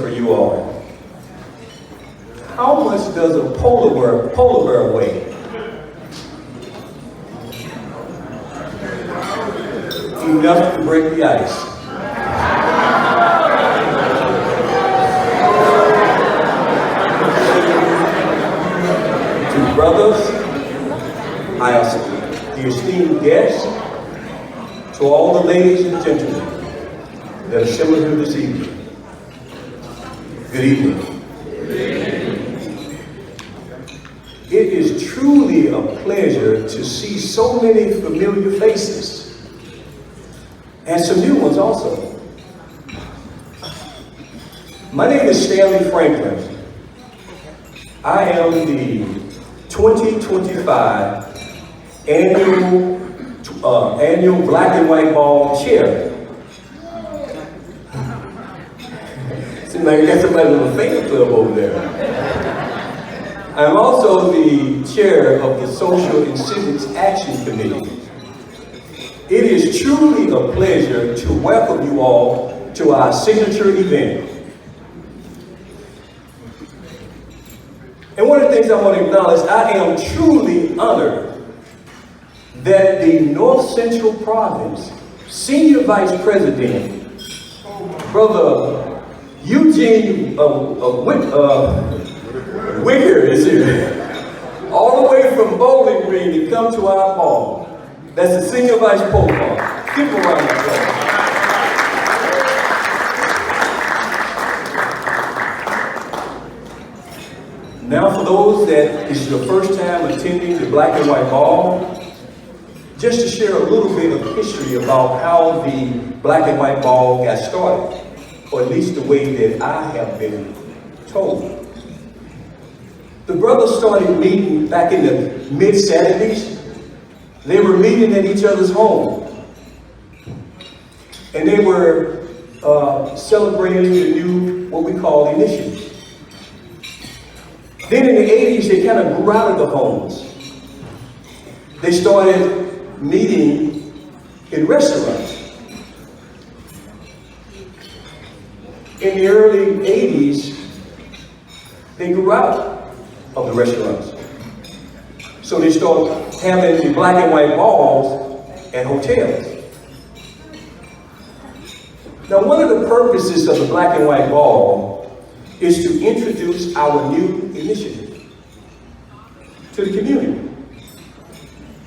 for you all. How much does a polar bear weigh? Enough to break the ice. To brothers, the esteemed guests, to all the ladies and gentlemen that assembled here this evening, good evening. It is truly a pleasure to see so many familiar faces and some new ones also. My name is Stanley Franklin. I am the 2025 annual Black and White Ball chair. Seems like you got somebody with a fan club over there. I'm also the chair of the Social and Civics Action Committee. It is truly a pleasure to welcome you all to our signature event. And one of the things I want to acknowledge, I am truly honored that the North Central Province Senior Vice President, Brother Eugene Wicker is here, all the way from Bowling Green to come to our ball. That's the Senior Vice President. Give him a round of applause. Now for those that this is your first time attending the Black and White Ball, just to share a little bit of history about how the Black and White Ball got started, or at least the way that I have been told. The brothers started meeting back in the mid-70s. They were meeting at each other's home. And they were celebrating the new, what we call, initiative. Then in the 80s, they kind of grew out of the homes. They started meeting in restaurants. In the early 80s, they grew out of the restaurants. So they started having the Black and White balls at hotels. Now, one of the purposes of the Black and White Ball is to introduce our new initiative to the community.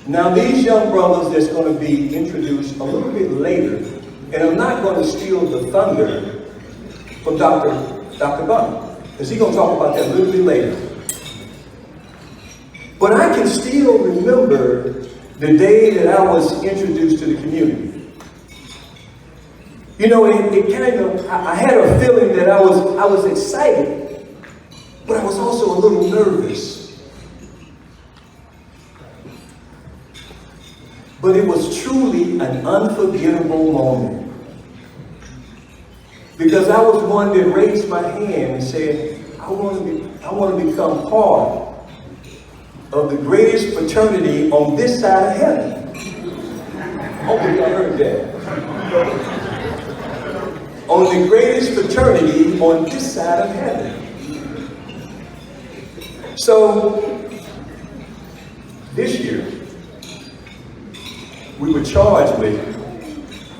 Now, these young brothers that's going to be introduced a little bit later, and I'm not going to steal the thunder from Dr. Bunn, because he's going to talk about that a little bit later. But I can still remember the day that I was introduced to the community. You know, it kind of, I had a feeling that I was excited, but I was also a little nervous. But it was truly an unforgettable moment. Because I was one that raised my hand and said, I want to become part of the greatest fraternity on this side of heaven. Hopefully y'all heard that. On the greatest fraternity on this side of heaven. So, this year, we were charged with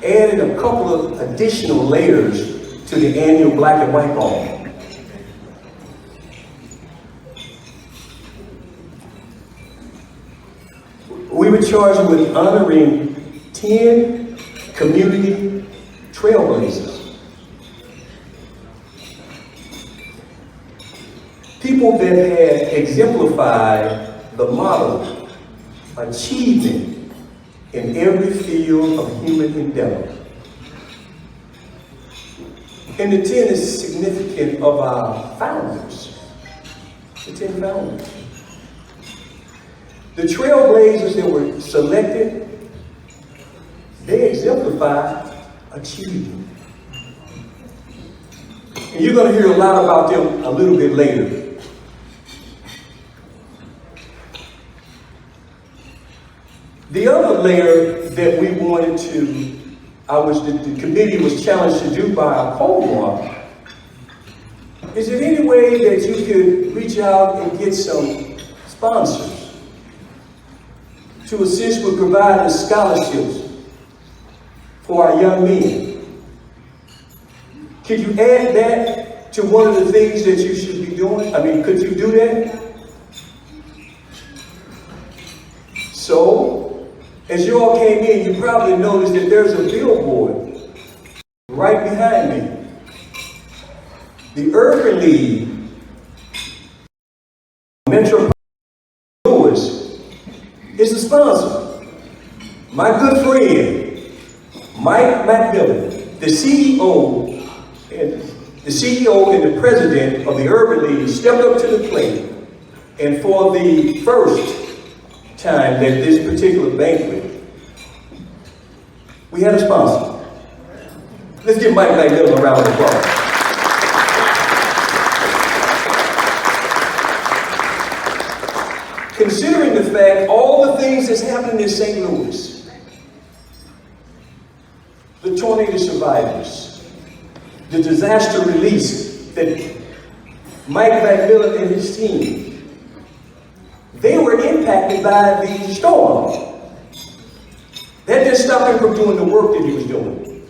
adding a couple of additional layers to the annual Black and White Ball. We were charged with honoring 10 community trailblazers. People that had exemplified the model, achievement in every field of human endeavor. And the 10 is significant of our founders, the 10 founders. The trailblazers that were selected, they exemplify achievement. And you're going to hear a lot about them a little bit later. The other layer that we wanted to, the committee was challenged to do by our co-op, Is there any way that you could reach out and get some sponsors to assist with providing scholarships for our young men? Could you add that to one of the things that you should be doing? I mean, could you do that? So, as you all came in, you probably noticed that there's a billboard right behind me. The Urban League, Metro Lewis, is a sponsor. My good friend, Mike McMillan, the CEO and the president of the Urban League, stepped up to the plate, and for the first time at this particular banquet, we had a sponsor. Let's give Mike McMillan a round of applause. Considering the fact, all the things that's happening in St. Louis, the tornado survivors, the disaster release that Mike McMillan and his team, they were impacted by the storm. That didn't stop him from doing the work that he was doing.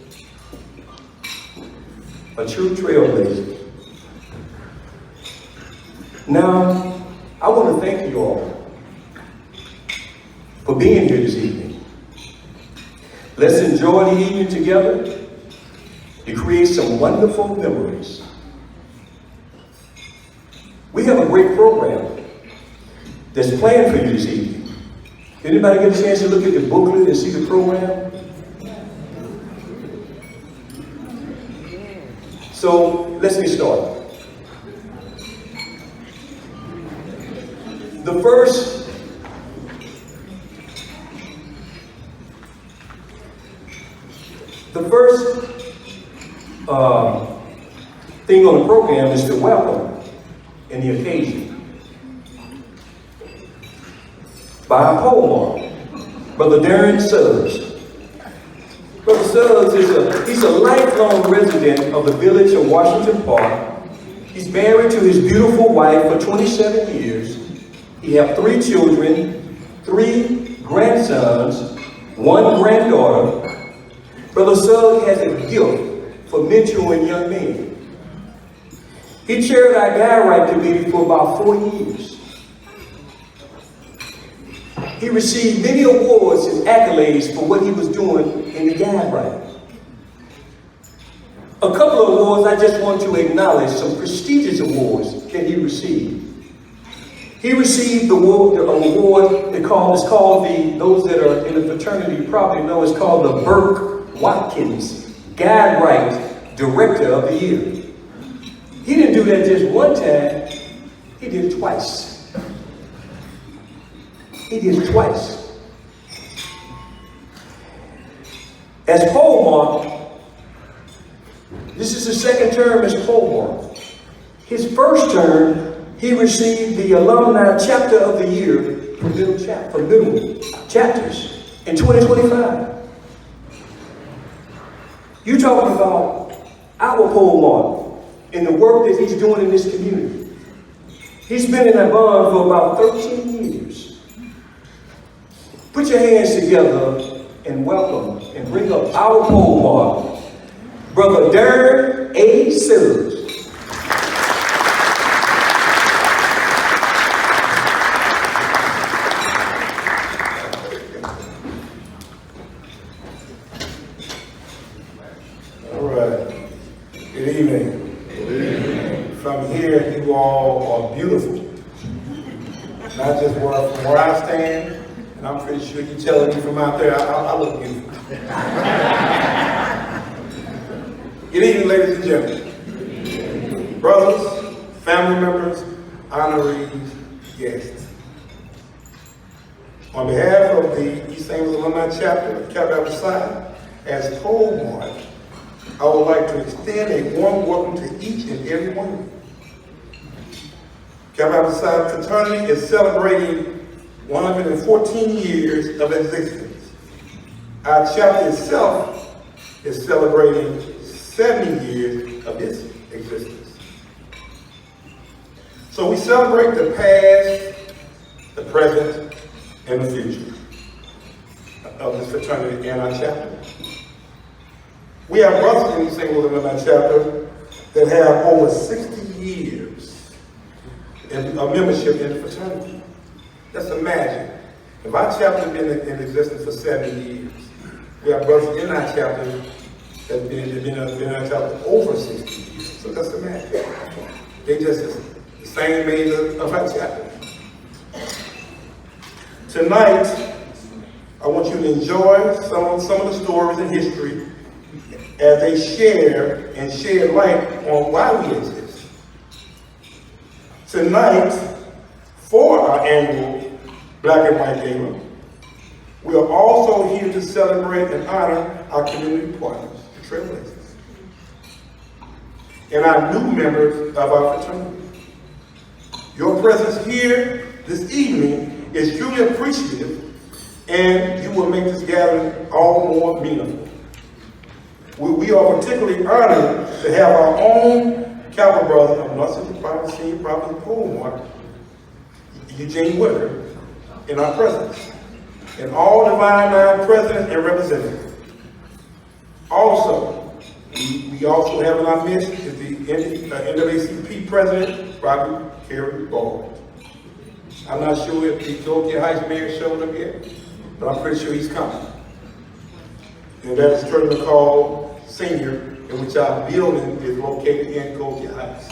A true trailblazer. Now, I want to thank you all for being here this evening. Let's enjoy the evening together and create some wonderful memories. We have a great program that's planned for you this evening. Anybody get a chance to look at the booklet and see the program? So let's get started. The first thing on the program is to welcome and the occasion by our pole mark, Brother Darren Suggs. Brother Suggs he's a lifelong resident of the village of Washington Park. He's married to his beautiful wife for 27 years. He has 3 children, 3 grandsons, 1 granddaughter. Brother Suggs has a gift for mentoring young men. He chaired our Guide Right Committee for about 4 years. He received many awards and accolades for what he was doing in the Guide Right. A couple of awards I just want to acknowledge, some prestigious awards that he received. He received the award those that are in the fraternity probably know it's called the Burke Watkins Guide Right Director of the Year. He didn't do that just one time, he did it twice. He did it twice. As pole mark, this is his second term as pole mark. His first term, he received the Alumni Chapter of the Year for middle chapters in 2025. You're talking about our pole mark and the work that he's doing in this community. He's been in that bond for about 13 years. Put your hands together and welcome and bring up our pole mark, Brother Darren A. Suggs. Not just from where I stand, and I'm pretty sure you're telling me from out there, I look beautiful. Good evening, ladies and gentlemen. Brothers, family members, honorees, guests. On behalf of the East St. Louis Alumni Chapter of Kappa, as pole mark, I would like to extend a warm welcome to each and every one of you. Kappa Fraternity is celebrating 114 years of existence. Our chapter itself is celebrating 70 years of its existence. So we celebrate the past, the present, and the future of this fraternity and our chapter. We have brothers in St. Louis in our chapter that have over 60 years of membership in the fraternity. Just imagine, if our chapter has been in existence for 70 years, we have brothers in our chapter that have been in our chapter over 60 years. So just imagine. They just the same age of our chapter. Tonight, I want you to enjoy some of the stories and history as they share and shed light on why we exist. Tonight, for our annual Black and White Gala, we are also here to celebrate and honor our community partners, the Trailblazers, and our new members of our fraternity. Your presence here this evening is truly appreciative, and you will make this gathering all more meaningful. We are particularly honored to have our own Kappa brother of North Central Private Senior Property Pole Mark, Eugene Whitaker, in our presence, and all Divine Nine presidents and representatives. Also, we also have in our midst is the NAACP president, Robert Kerry Ball. I'm not sure if the Georgia Heights mayor showed up yet, but I'm pretty sure he's coming. And that is Trey McCall Senior, in which our building is located in Georgia Heights.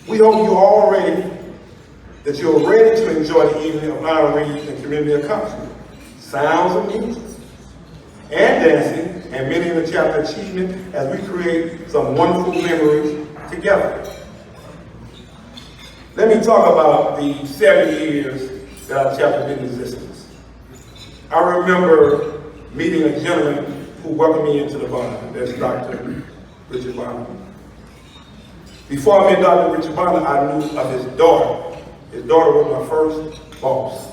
We hope that you're ready to enjoy the evening of honoring and community accomplishment, sounds of music, and dancing, and many in the chapter achievement as we create some wonderful memories together. Let me talk about the 70 years that our chapter has been in existence. I remember meeting a gentleman who welcomed me into the bond. That's Dr. Richard Bonner. Before I met Dr. Richard Bonner, I knew of his daughter. His daughter was my first boss.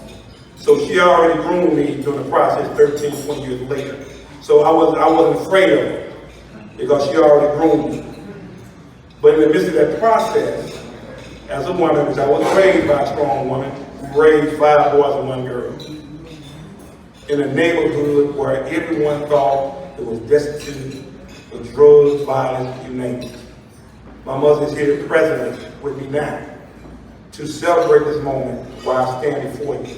So she already groomed me during the process 13, 20 years later. So I wasn't afraid of her because she already groomed me. But in the midst of that process, as a woman, because I was raised by a strong woman who raised 5 boys and 1 girl, in a neighborhood where everyone thought it was destitute for drugs, violence, you name it. My mother is here present with me now to celebrate this moment while I stand before you.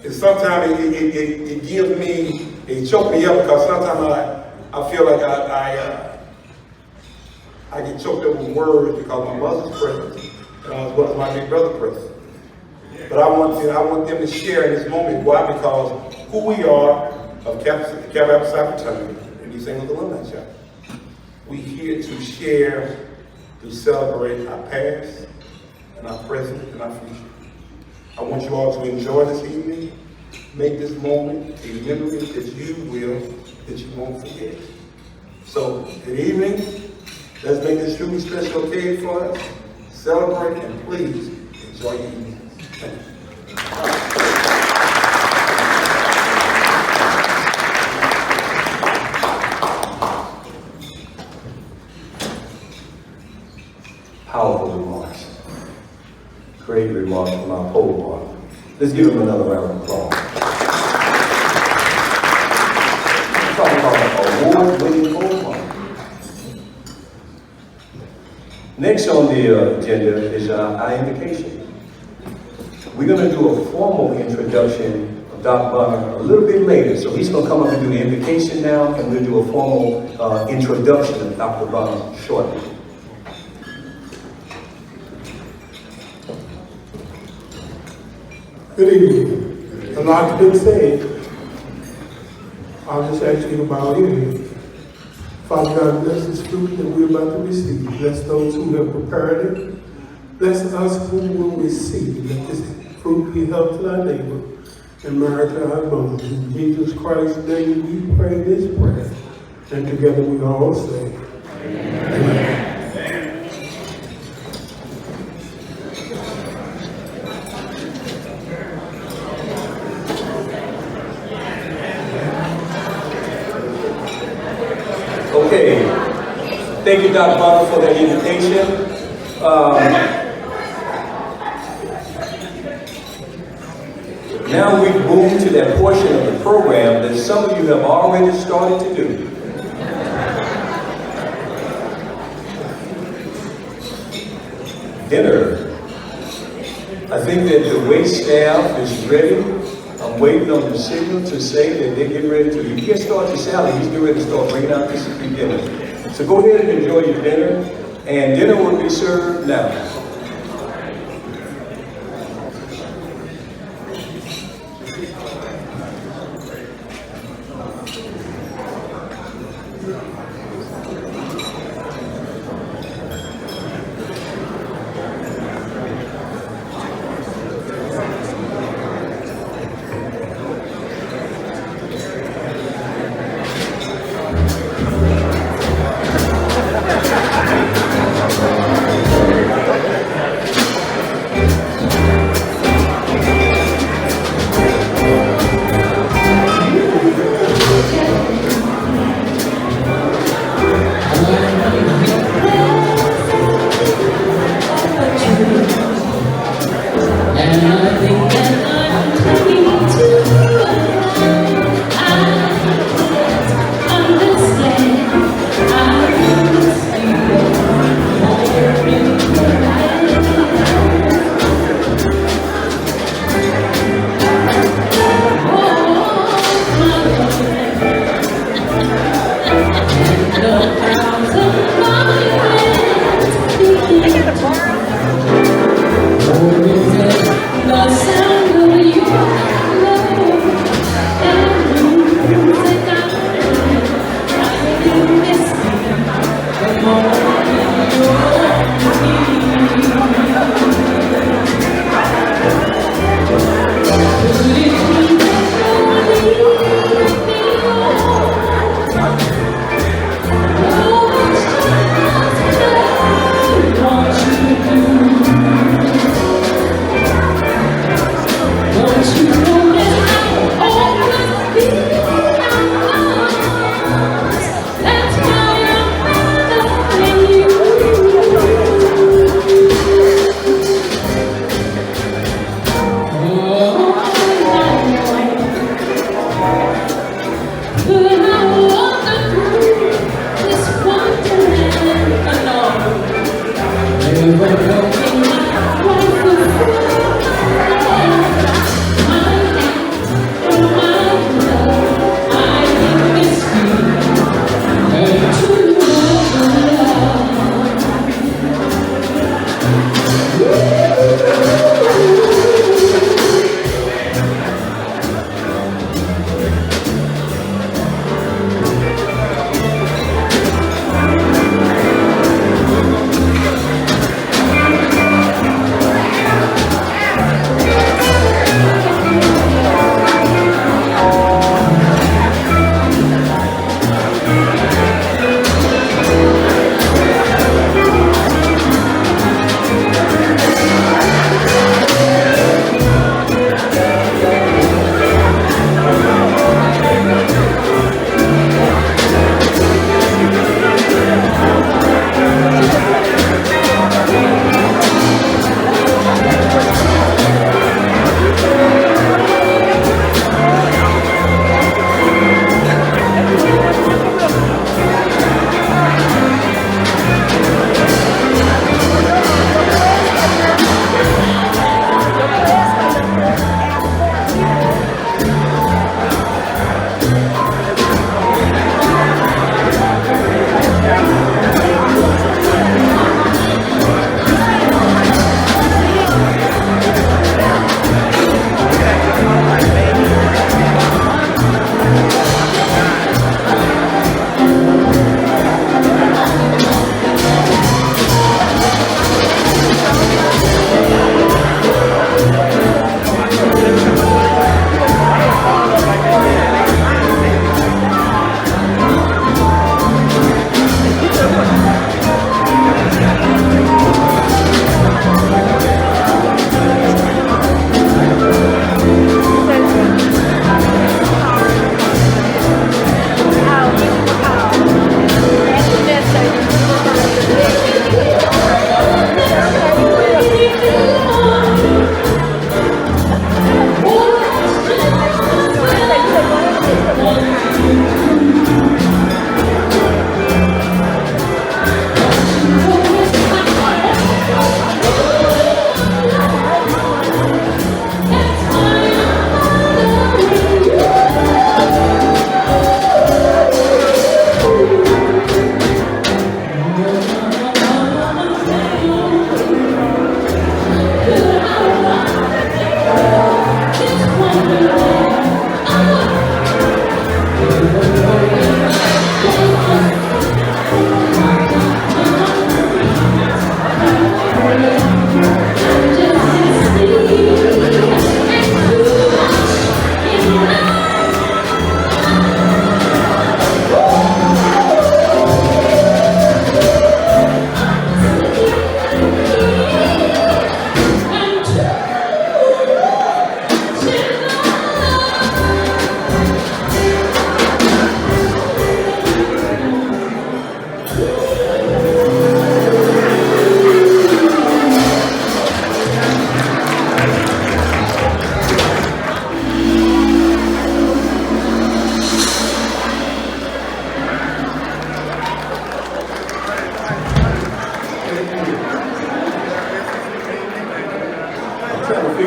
And sometimes it gives me, it chokes me up because sometimes I feel like I get choked up with words because my mother's present and as well as my big brother present. But I want them to share in this moment. Why? Because who we are of Kappa Psi Fraternity and the St. Louis Alumni Chapter. We're here to share, to celebrate our past and our present and our future. I want you all to enjoy this evening. Make this moment a memory that you won't forget. So, good evening. Let's make this truly special day for us. Celebrate and please enjoy your evening. Thank you. Powerful remarks. Great remarks from our pole mark. Let's give him another round of applause. Let's talk about an award-winning pole mark. Next on the agenda is our invocation. We're going to do a formal introduction of Dr. Bonner a little bit later. So he's going to come up and do the invocation now, and we'll do a formal introduction of Dr. Bonner shortly. Good evening. A lot's been said. I'll just ask you to bow in. Father God, bless this fruit that we're about to receive. Bless those who have prepared it. Bless us who will receive. Let this fruit be helped to our neighbor and merit to our bones. In Jesus Christ's name we pray this prayer. And together we all say, Amen. Amen. Okay, thank you, Dr. Bonner, for that invitation. Now we've moved to that portion of the program that some of you have already started to do. Dinner. I think that the wait staff is ready. I'm waiting on the signal to say that they're getting ready to. You can start your salad. He's getting ready to start bringing out this dinner. So go ahead and enjoy your dinner, and dinner will be served now. Oh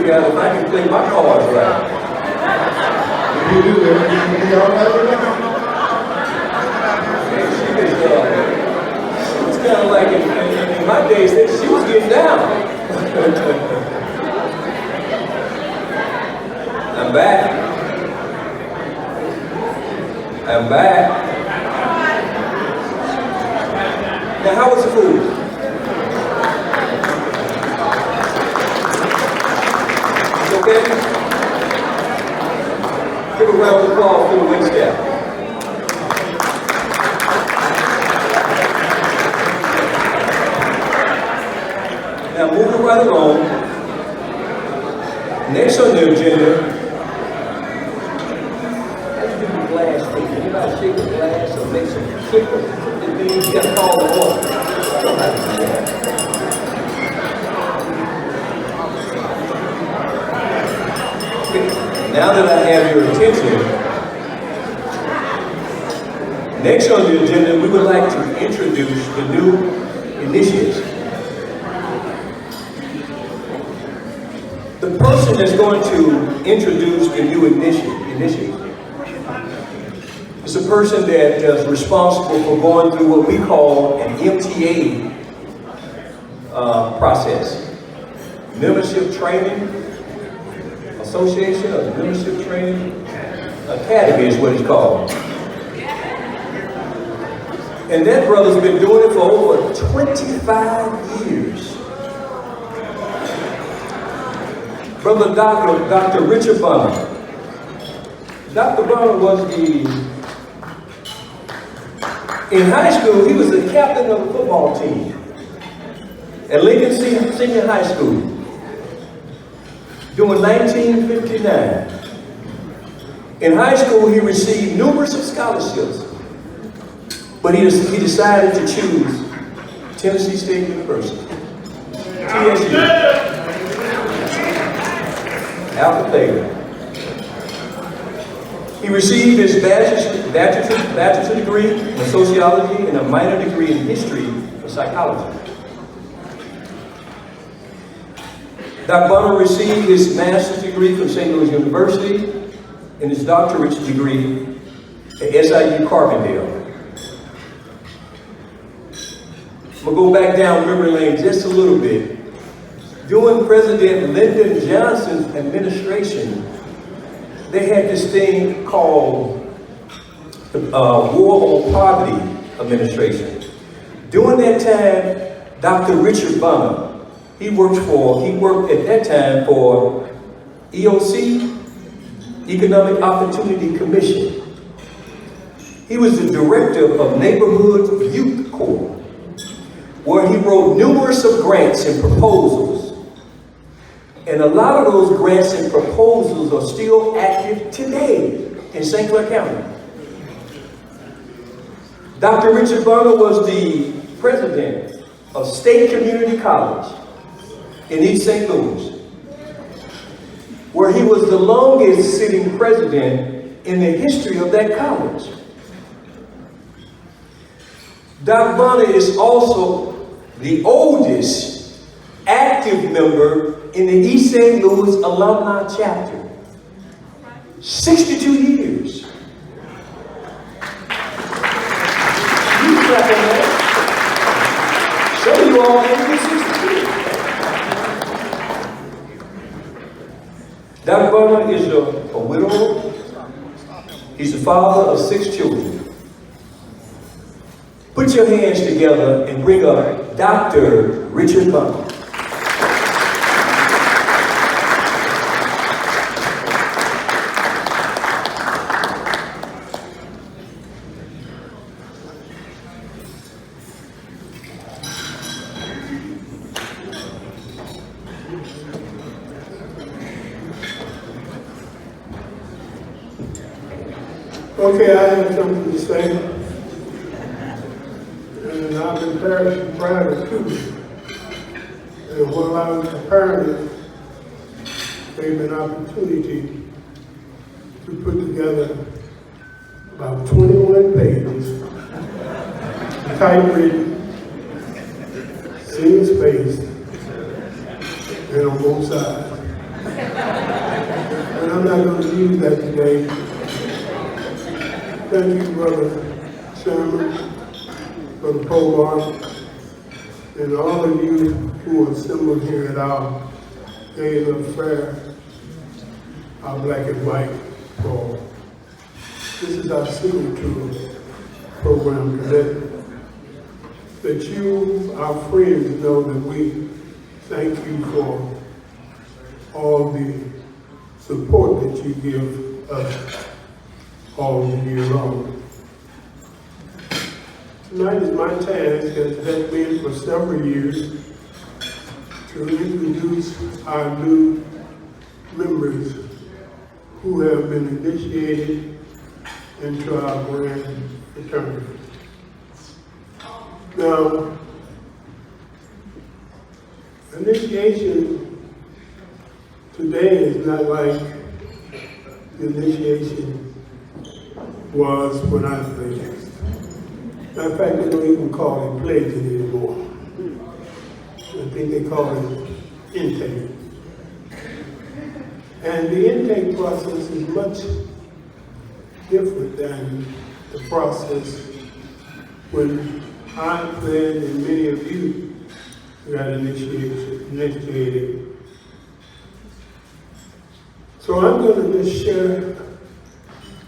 figure out if I can play my cards right. You do that. You all right with that? She was kind of like, in my days, she was getting down. I'm back. I'm back. Now, how was the food? It's okay? Give a round of applause for the wing staff. Now, moving right along. Next on the agenda, glass thing. Anybody shake a glass or make some kick or something? You got to call the order. I don't have to do that. Okay. Now that I have your attention, next on the agenda, we would like to introduce the new initiates. The person that's going to introduce the new initiate is a person that is responsible for going through what we call an MTA process. Membership Training Association, or Membership Training Academy is what it's called. And that brother's been doing it for over 25 years. Brother Dr. Richard Bonner. Dr. Bonner was in high school, he was the captain of the football team at Lincoln Senior High School during 1959. In high school, he received numerous scholarships, but he decided to choose Tennessee State University, TSU. Alpha Theta. He received his bachelor's degree in sociology and a minor degree in history and psychology. Dr. Bonner received his master's degree from St. Louis University and his doctorate degree at SIU Carbondale. I'm going to go back down memory lane just a little bit. During President Lyndon Johnson's administration, they had this thing called the War on Poverty Administration. During that time, Dr. Richard Bonner, he worked at that time for EOC, Economic Opportunity Commission. He was the director of Neighborhood Youth Corps, where he wrote numerous of grants and proposals. And a lot of those grants and proposals are still active today in St. Clair County. Dr. Richard Bonner was the president of State Community College in East St. Louis, where he was the longest sitting president in the history of that college. Dr. Bonner is also the oldest active member in the East St. Louis Alumni Chapter. 62 years. You clap on that. Some of you all have 62. Dr. Bonner is a widower. He's the father of 6 children. Put your hands together and bring up Dr. Richard Bonner. Okay, I have something to say. And I've been preparing prior to. And while I was preparing it, gave me an opportunity to put together about 21 pages, typewritten, single spaced, and on both sides. But I'm not going to use that today. Thank you, Brother Sherman, Brother Pobar, and all of you who are assembled here at our Days of Prayer, our black and white ball. This is our signature program that you, our friends, know that we thank you for all the support that you give us all year long. Tonight is my task, as it has been for several years, to introduce our new members who have been initiated into our grand fraternity. Now, initiation today is not like the initiation was when I pledged. Matter of fact, they don't even call it pledging anymore. I think they call it intake. And the intake process is much different than the process when I pledged and many of you got initiated. So I'm going to just share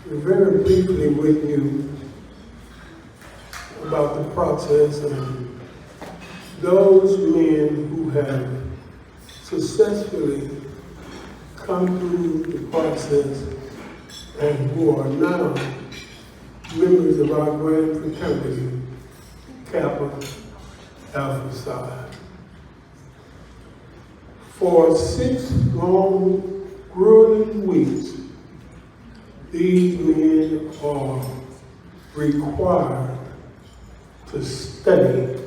very briefly with you about the process and those men who have successfully come through the process and who are now members of our grand fraternity, Kappa Alpha Psi. For 6 long, grueling weeks, these men are required to study,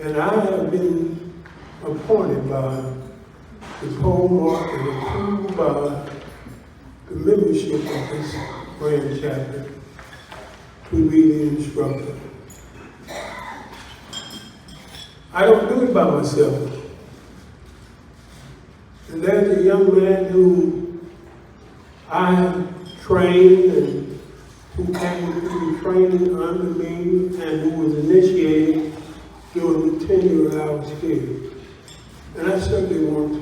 And I have been appointed by the hallmark and approved by the membership of this grand chapter to be the instructor. I don't do it by myself. And there's a young man who I trained and who came through the training under me and who was initiated during the tenure I was here. And I certainly want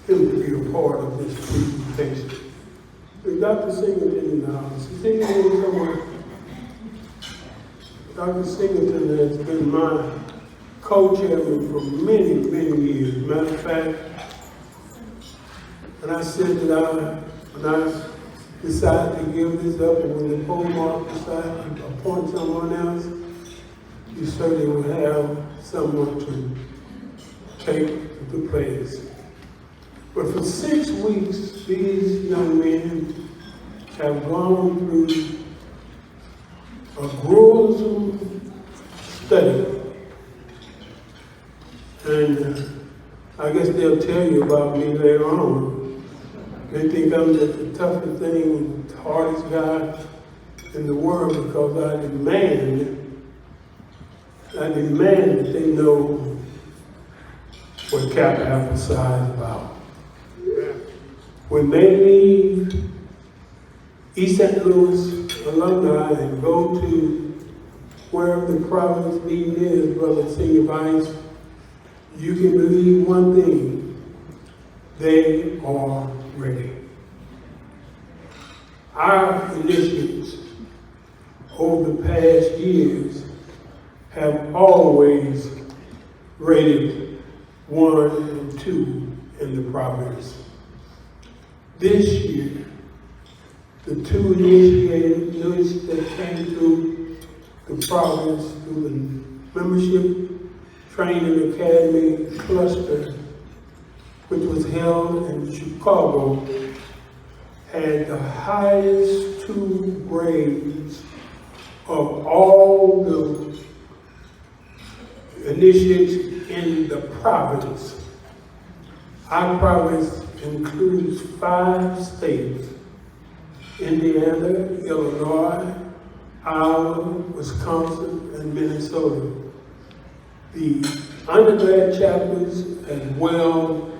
him to be a part of this presentation. But Dr. Singleton in the house. Is he here somewhere? Dr. Singleton has been my co-chairman for many, many years. Matter of fact, and I said that when I decided to give this up, and when the hallmark decided to appoint someone else, you certainly will have someone to take the place. But for 6 weeks, these young men have gone through a gruesome study. And I guess they'll tell you about me later on. They think I'm the toughest thing, the hardest guy in the world because I demand that they know what Kappa Alpha Psi is about. When they leave East St. Louis alumni and go to wherever the province meeting is, Brother Senior Vice, you can believe one thing: they are ready. Our initiatives over the past years have always rated 1 and 2 in the province. This year, the 2 initiatives that came through the province through the membership training academy cluster, which was held in Chicago, had the highest 2 grades of all the initiates in the province. Our province includes 5 states: Indiana, Illinois, Iowa, Wisconsin, and Minnesota. the undergrad chapters as well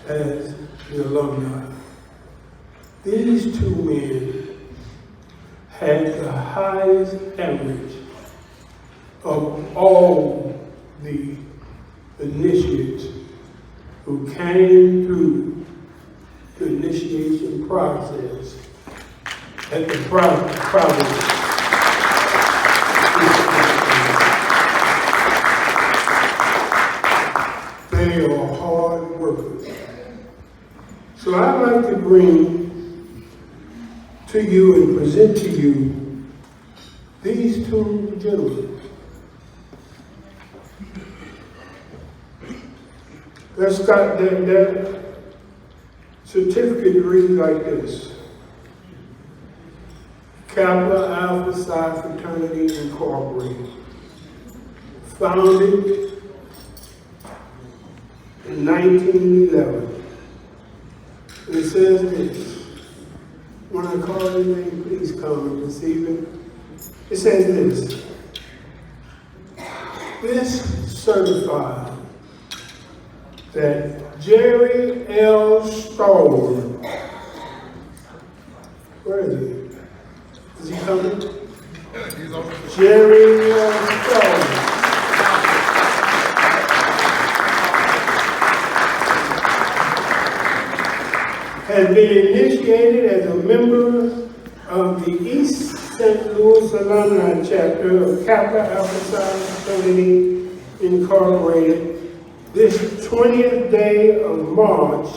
as the alumni. These two men had the highest average of all the initiates who came through the initiation process at the private. They are hard workers. So I'd like to bring to you and present to you these two gentlemen. Let's start that certificate reads like this. Kappa Alpha Psi Fraternity Incorporated. Founded in 1911. And it says this. When I call your name, please come and receive it. It says this. This certifies that Jerry L. Stoller, where is he? Is he coming? Jerry L. Stoller has been initiated as a member of the East St. Louis Alumni Chapter of Kappa Alpha Psi Fraternity Incorporated this 20th day of March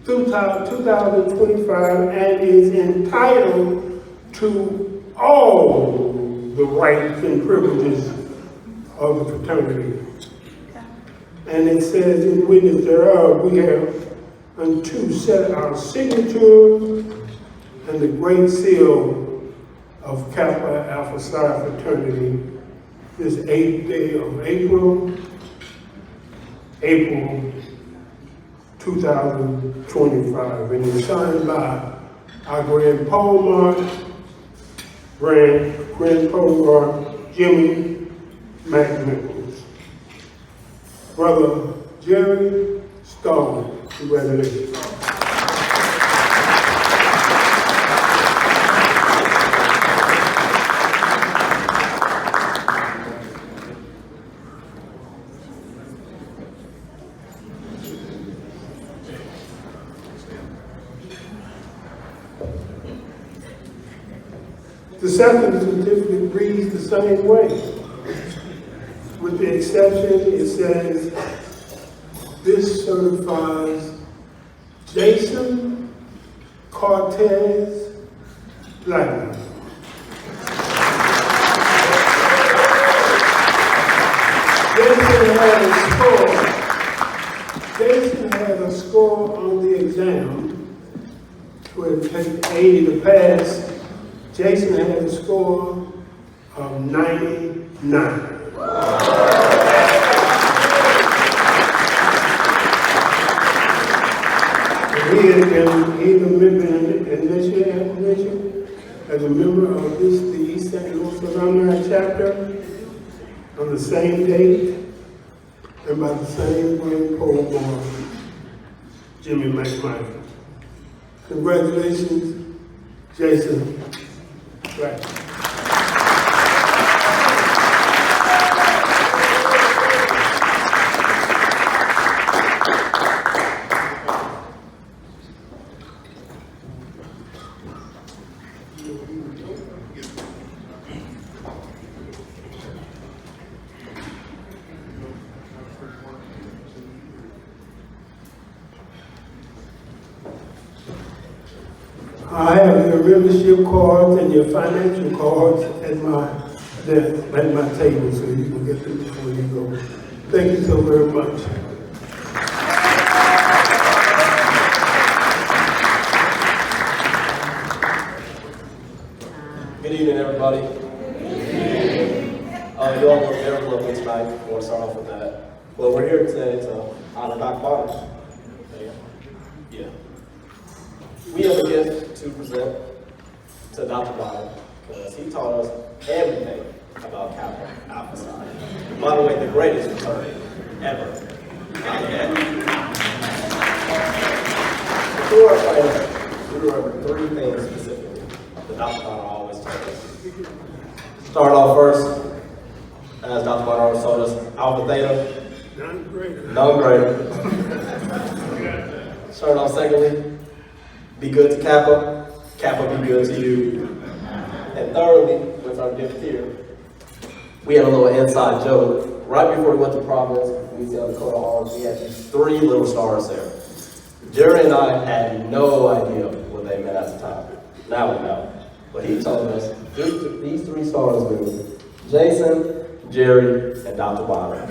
2025 and is entitled to all the rights and privileges of the fraternity. And it says in witness thereof, we have unto set our signature and the great seal of Kappa Alpha Psi Fraternity this 8th day of April 2025. And it's signed by our Grand Pole March, Grand Pole March, Jimmy McNichols. Brother Jerry Stoller, congratulations. The second certificate reads the same way. With the exception, it says, this certifies Jason Cortez Blackman. Jason had a score on the exam, where it takes 80 to pass. Jason had a score of 99. He's a member initiated as a member of the East St. Louis Alumni Chapter on the same date and by the same Grand Pole March, Jimmy McMichael. Congratulations, Jason. Right. I have your membership cards and your financial cards at my desk, at my table, so you can get them before you go. Thank you so very much. Good evening, everybody. You all look very lovely tonight. I want to start off with that. Well, we're here today to honor Dr. Bonner. Yeah. We have a gift to present to Dr. Bonner because he taught us everything about Kappa Alpha Psi. By the way, the greatest fraternity ever. Before I play, we remember three things specifically that Dr. Bonner always told us. Start off first, as Dr. Bonner always told us, Alpha Theta. None greater. None greater. Start off secondly, be good to Kappa. Kappa be good to you. And thirdly, with our gift here, we had a little inside joke. Right before we went to Providence, we see on the coat of arms, we had these three little stars there. Jerry and I had no idea what they meant at the time. Now we know. But he told us these three stars mean Jason, Jerry, and Dr. Bonner.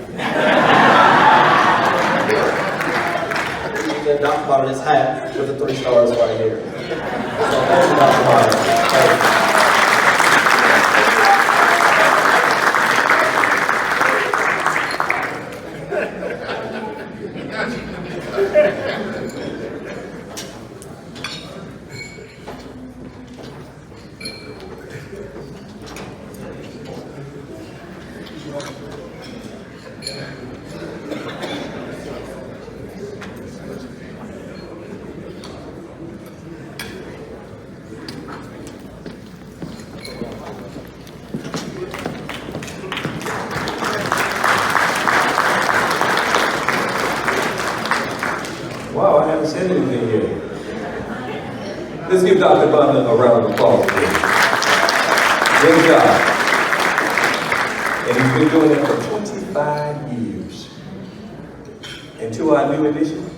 And Dr. Bonner is hat with the three stars right here. So thank you, Dr. Bonner. Wow, I haven't said anything yet. Let's give Dr. Bonner a round of applause. Great job. And he's been doing it for 25 years. And to our new addition,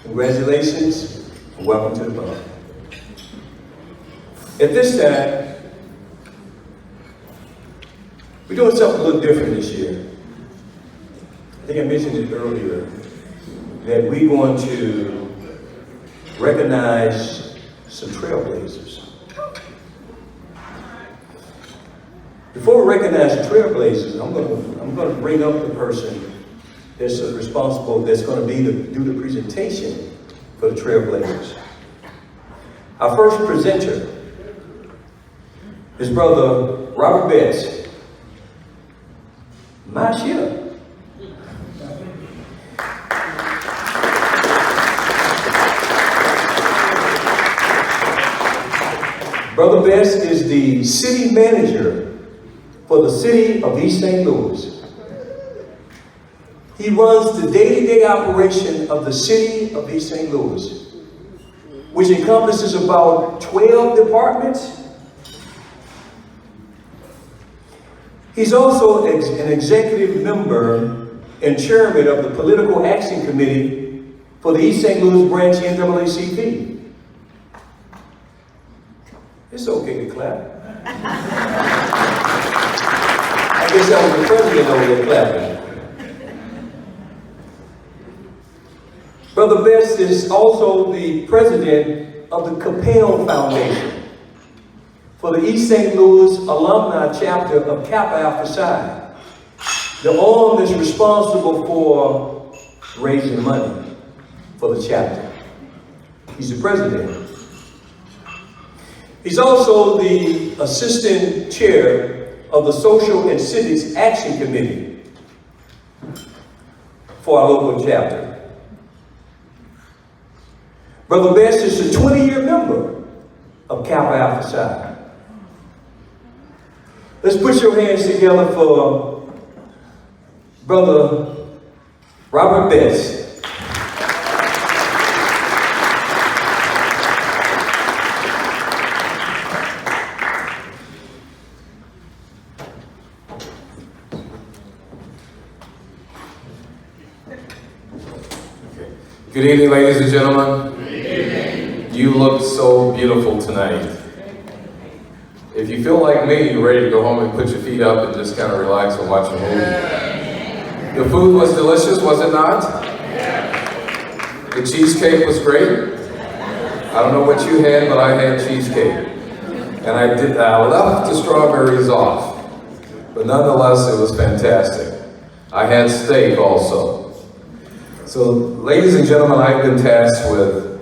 congratulations and welcome to the club. At this time, we're doing something a little different this year. I think I mentioned it earlier, that we're going to recognize some trailblazers. Before we recognize the trailblazers, I'm going to bring up the person that's responsible, that's going to do the presentation for the trailblazers. Our first presenter is Brother Robert Betts. My ship. Brother Betts is the city manager for the city of East St. Louis. He runs the day-to-day operation of the city of East St. Louis, which encompasses about 12 departments. He's also an executive member and chairman of the Political Action Committee for the East St. Louis branch NAACP. It's okay to clap. I guess that was the president over there clapping. Brother Betts is also the president of the Kappa Foundation for the East St. Louis alumni chapter of Kappa Alpha Psi, the arm that's responsible for raising money for the chapter. He's the president. He's also the assistant chair of the Social and Civics Action Committee for our local chapter. Brother Betts is a 20-year member of Kappa Alpha Psi. Let's put your hands together for Brother Robert Betts. Good evening, ladies and gentlemen. Good evening. You look so beautiful tonight. If you feel like me, you're ready to go home and put your feet up and just kind of relax and watch a movie. The food was delicious, was it not? The cheesecake was great. I don't know what you had, but I had cheesecake. And I left the strawberries off. But nonetheless, it was fantastic. I had steak also. So, ladies and gentlemen, I've been tasked with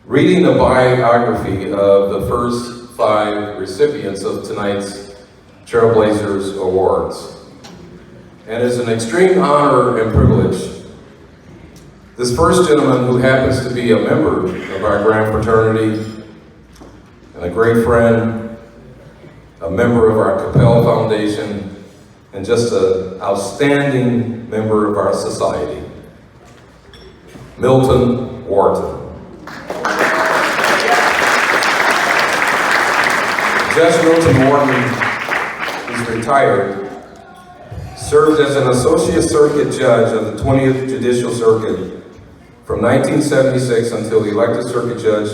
reading the biography of the first 5 recipients of tonight's Trailblazers Awards. And it's an extreme honor and privilege. This first gentleman, who happens to be a member of our grand fraternity and a great friend, a member of our Kappa Foundation, and just an outstanding member of our society, Milton Wharton. Judge Milton Wharton is retired, served as an Associate Circuit Judge of the 20th Judicial Circuit from 1976 until elected Circuit Judge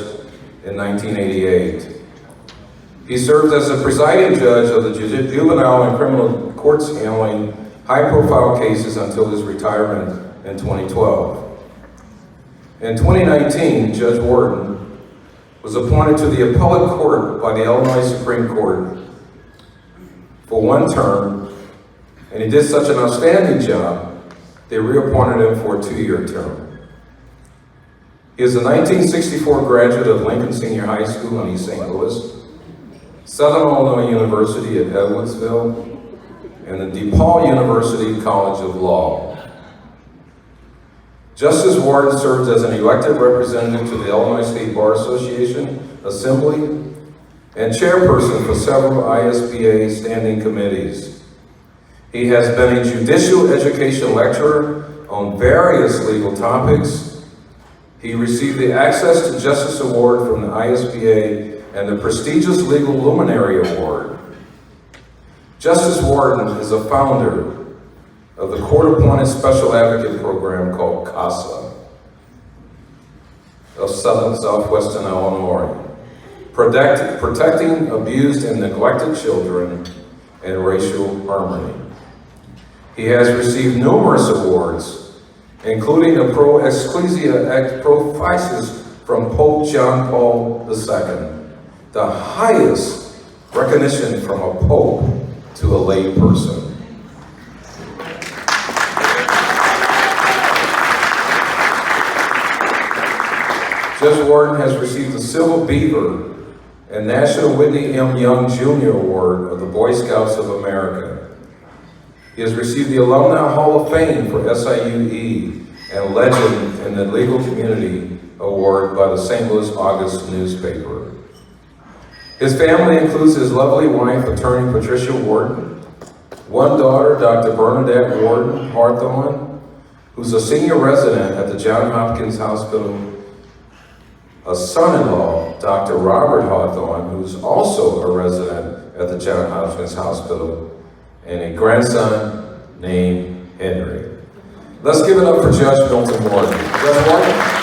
in 1988. He served as the presiding judge of the juvenile and criminal courts handling high-profile cases until his retirement in 2012. In 2019, Judge Wharton was appointed to the appellate court by the Illinois Supreme Court for one term, and he did such an outstanding job, they reappointed him for a 2-year term. He is a 1964 graduate of Lincoln Senior High School in East St. Louis, Southern Illinois University at Edwardsville, and the DePaul University College of Law. Justice Wharton serves as an elected representative to the Illinois State Bar Association Assembly and chairperson for several ISBA standing committees. He has been a judicial education lecturer on various legal topics. He received the Access to Justice Award from the ISBA and the prestigious Legal Luminary Award. Justice Wharton is a founder of the court-appointed special advocate program called CASA of Southwestern Illinois, protecting abused and neglected children and racial harmony. He has received numerous awards, including a Pro Ecclesia et Prophysis from Pope John Paul II, the highest recognition from a pope to a lay person. Judge Wharton has received the Silver Beaver and National Whitney M. Young Jr. Award of the Boy Scouts of America. He has received the Alumni Hall of Fame for SIUE and Legend in the Legal Community Award by the St. Louis August newspaper. His family includes his lovely wife, attorney Patricia Wharton, one daughter, Dr. Bernadette Wharton Hawthorne, who's a senior resident at the Johns Hopkins Hospital, a son-in-law, Dr. Robert Hawthorne, who's also a resident at the Johns Hopkins Hospital, and a grandson named Henry. Let's give it up for Judge Milton Wharton. Judge Wharton.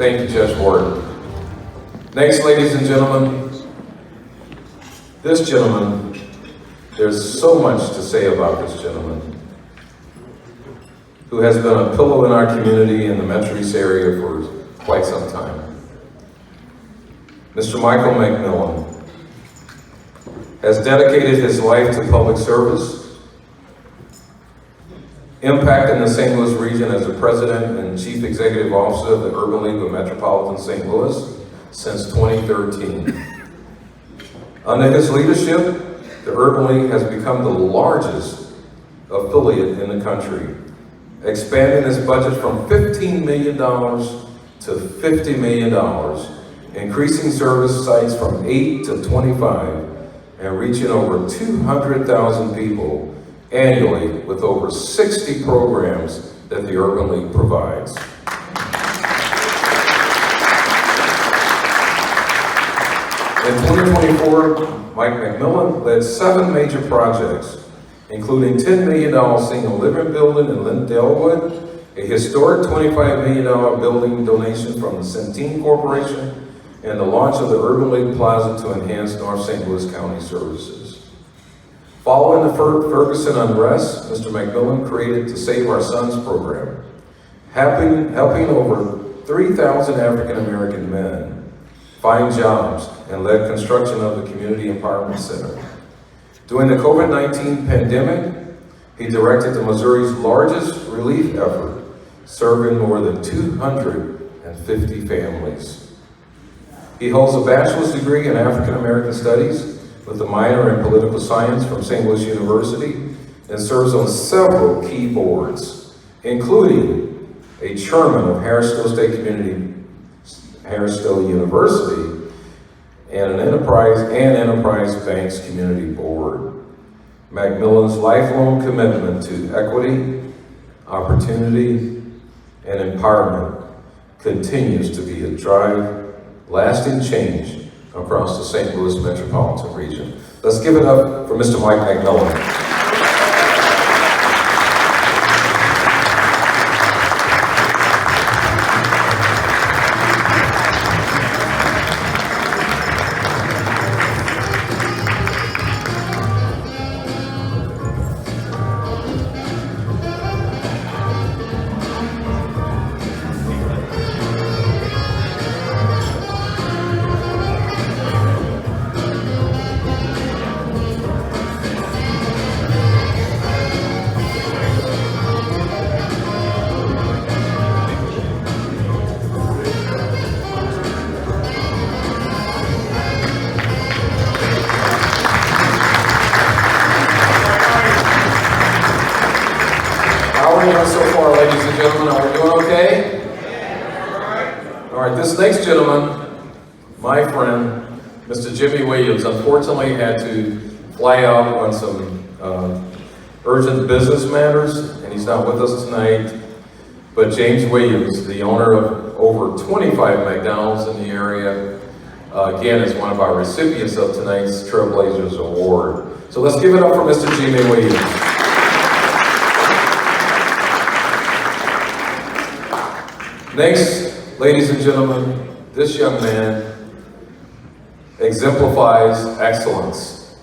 Thank you, Judge Wharton. Next, ladies and gentlemen, this gentleman, there's so much to say about this gentleman, who has been a pillow in our community in the Metro East area for quite some time. Mr. Michael McMillan has dedicated his life to public service, impacting the St. Louis region as the President and Chief Executive Officer of the Urban League of Metropolitan St. Louis since 2013. Under his leadership, the Urban League has become the largest affiliate in the country, expanding its budget from $15 million to $50 million, increasing service sites from 8 to 25, and reaching over 200,000 people annually with over 60 programs that the Urban League provides. In 2024, Mike McMillan led 7 major projects, including $10 million single living building in Lindellwood, a historic $25 million building donation from the Centene Corporation, and the launch of the Urban League Plaza to enhance North St. Louis County services. Following the Ferguson unrest, Mr. McMillan created the Save Our Sons program, helping over 3,000 African American men find jobs and led construction of the Community Empowerment Center. During the COVID-19 pandemic, he directed the Missouri's largest relief effort, serving more than 250 families. He holds a bachelor's degree in African American Studies with a minor in political science from St. Louis University and serves on several key boards, including a chairman of Harrisville University and Enterprise Bank's Community Board. McMillan's lifelong commitment to equity, opportunity, and empowerment continues to be a drive lasting change across the St. Louis metropolitan region. Let's give it up for Mr. Mike McMillan. Next gentleman, my friend, Mr. Jimmy Williams, unfortunately had to fly out on some urgent business matters, and he's not with us tonight. But James Williams, the owner of over 25 McDonald's in the area, again is one of our recipients of tonight's Trailblazers Award. So let's give it up for Mr. Jimmy Williams. Next, ladies and gentlemen, this young man exemplifies excellence.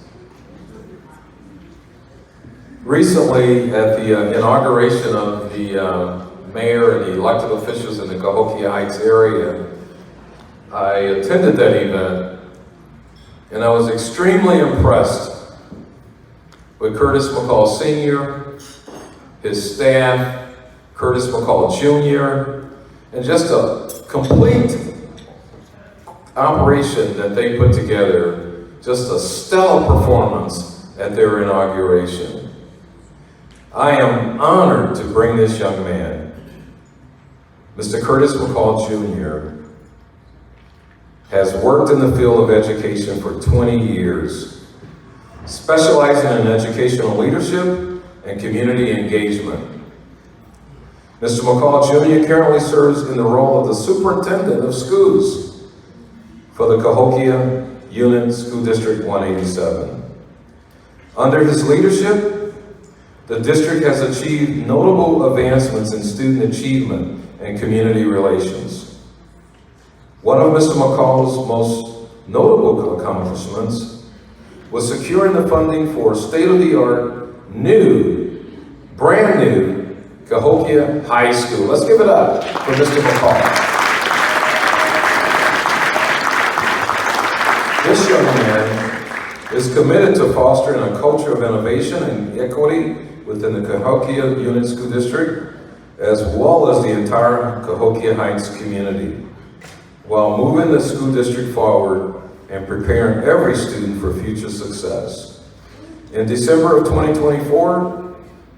Recently, at the inauguration of the mayor and the elected officials in the Cahokia Heights area, I attended that event, and I was extremely impressed with Curtis McCall Sr., his staff, Curtis McCall Jr., and just a complete operation that they put together, just a stellar performance at their inauguration. I am honored to bring this young man, Mr. Curtis McCall Jr., has worked in the field of education for 20 years, specializing in educational leadership and community engagement. Mr. McCall Jr. currently serves in the role of the Superintendent of Schools for the Cahokia Unit School District 187. Under his leadership, the district has achieved notable advancements in student achievement and community relations. One of Mr. McCall's most notable accomplishments was securing the funding for state-of-the-art, brand new Cahokia High School. Let's give it up for Mr. McCall. This young man is committed to fostering a culture of innovation and equity within the Cahokia Unit School District, as well as the entire Cahokia Heights community, while moving the school district forward and preparing every student for future success. In December of 2024,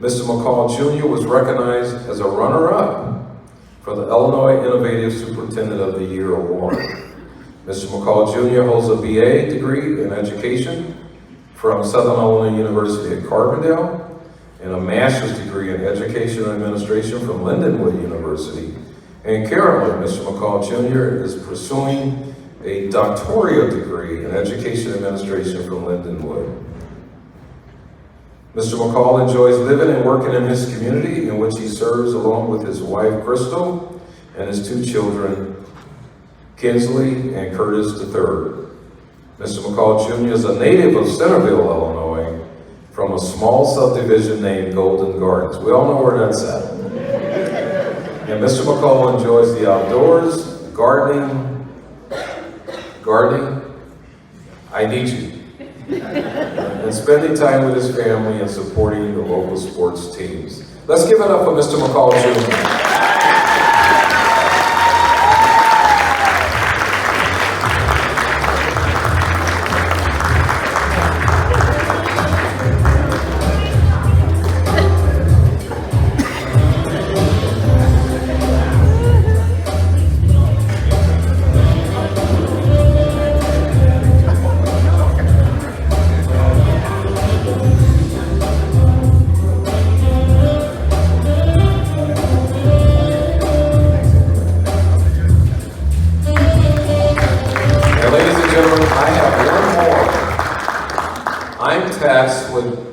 Mr. McCall Jr. was recognized as a runner-up for the Illinois Innovative Superintendent of the Year Award. Mr. McCall Jr. holds a BA degree in education from Southern Illinois University at Carbondale and a master's degree in education and administration from Lindenwood University. And currently, Mr. McCall Jr. is pursuing a doctoral degree in education administration from Lindenwood. Mr. McCall enjoys living and working in his community, in which he serves along with his wife, Crystal, and his two children, Kinsley and Curtis III. Mr. McCall Jr. is a native of Centerville, Illinois, from a small subdivision named Golden Gardens. We all know where that's at. And Mr. McCall enjoys the outdoors, gardening, I need you, and spending time with his family and supporting the local sports teams. Let's give it up for Mr. McCall Jr.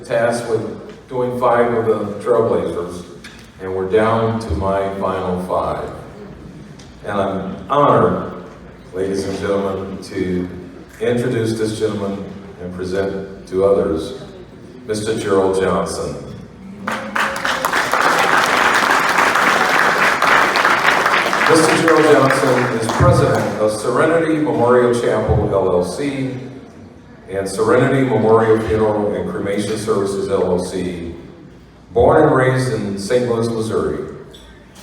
Tasked with doing 5 of the Trailblazers, and we're down to my final 5. And I'm honored, ladies and gentlemen, to introduce this gentleman and present to others, Mr. Gerald Johnson. Mr. Gerald Johnson is president of Serenity Memorial Chapel, LLC, and Serenity Memorial Funeral and Cremation Services, LLC, born and raised in St. Louis, Missouri.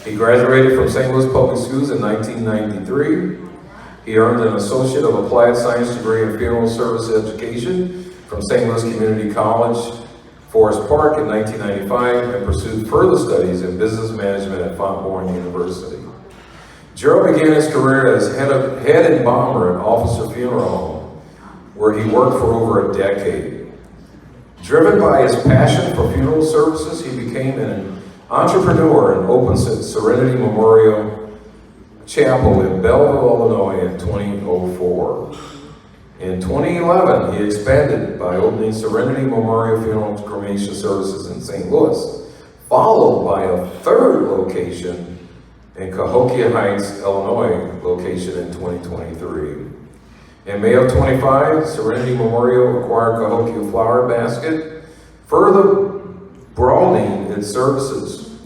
He graduated from St. Louis Public Schools in 1993. He earned an Associate of Applied Science degree in Funeral Service Education from St. Louis Community College, Forest Park in 1995, and pursued further studies in business management at Fontbonne University. Gerald began his career as head embalmer at Officer Funeral Home, where he worked for over a decade. Driven by his passion for funeral services, he became an entrepreneur and opened Serenity Memorial Chapel in Belleville, Illinois in 2004. In 2011, he expanded by opening Serenity Memorial Funeral and Cremation Services in St. Louis, followed by a third location in Cahokia Heights, Illinois location in 2023. In May of 25, Serenity Memorial acquired Cahokia Flower Basket, further broadening its services.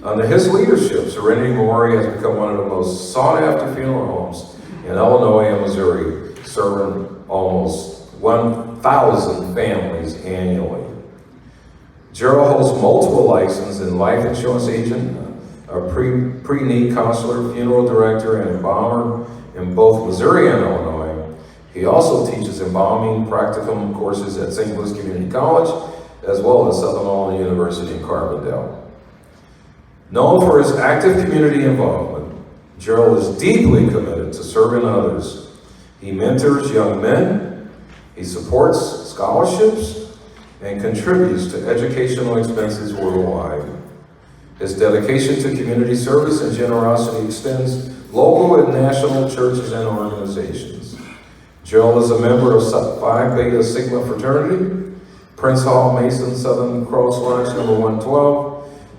Under his leadership, Serenity Memorial has become one of the most sought-after funeral homes in Illinois and Missouri, serving almost 1,000 families annually. Gerald holds multiple licenses in life insurance agent, a pre-need counselor, funeral director, and embalmer in both Missouri and Illinois. He also teaches embalming practicum courses at St. Louis Community College, as well as Southern Illinois University in Carbondale. Known for his active community involvement, Gerald is deeply committed to serving others. He mentors young men, he supports scholarships, and contributes to educational expenses worldwide. His dedication to community service and generosity extends local and national churches and organizations. Gerald is a member of Phi Beta Sigma Fraternity, Prince Hall Mason Southern Cross Lodge number 112,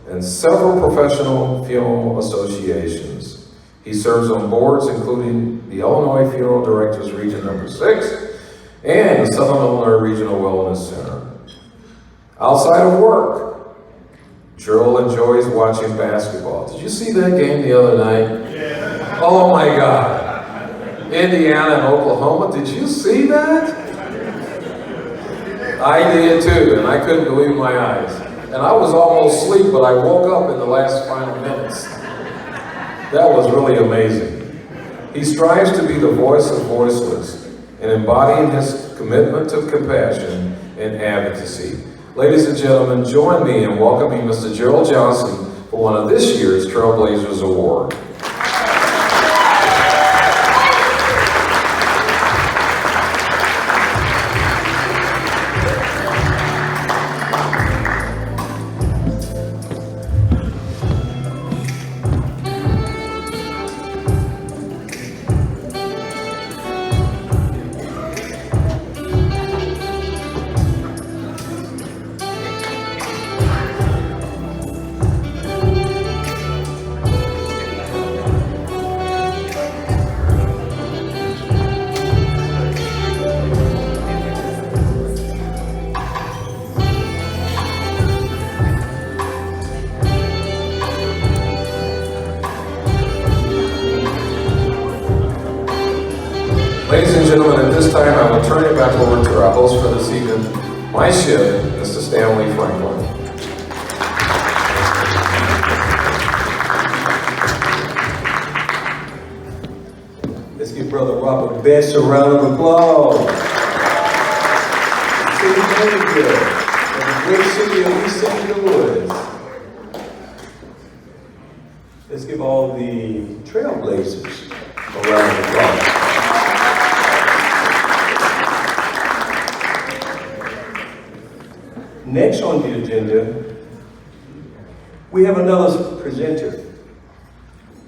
and several professional funeral associations. He serves on boards including the Illinois Funeral Directors Region number 6 and the Southern Illinois Regional Wellness Center. Outside of work, Gerald enjoys watching basketball. Did you see that game the other night? Yeah. Oh my God. Indiana and Oklahoma, did you see that? I did too, and I couldn't believe my eyes. And I was almost asleep, but I woke up in the last final minutes. That was really amazing. He strives to be the voice of voiceless and embodying his commitment to compassion and advocacy. Ladies and gentlemen, join me in welcoming Mr. Gerald Johnson for one of this year's Trailblazers Award. Ladies and gentlemen, at this time I will turn it back over to our host for this evening, my ship, Mr. Stanley Franklin. Let's give Brother Robert Best a round of applause. City manager of the great city of East St. Louis. Let's give all the Trailblazers a round of applause. Next on the agenda, we have another presenter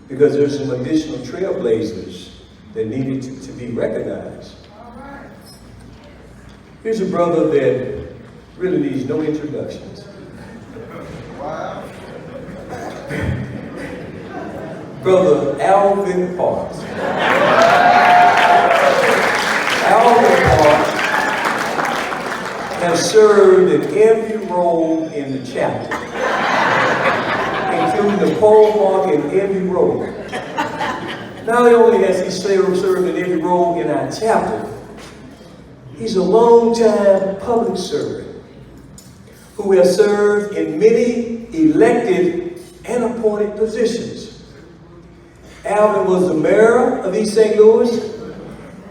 because there's some additional trailblazers that needed to be recognized. Here's a brother that really needs no introductions. Wow. Brother Alvin Parks. Alvin Parks has served in every role in the chapter, including the pole mark in every role. Not only has he served in every role in our chapter, he's a long-time public servant who has served in many elected and appointed positions. Alvin was the mayor of East St. Louis.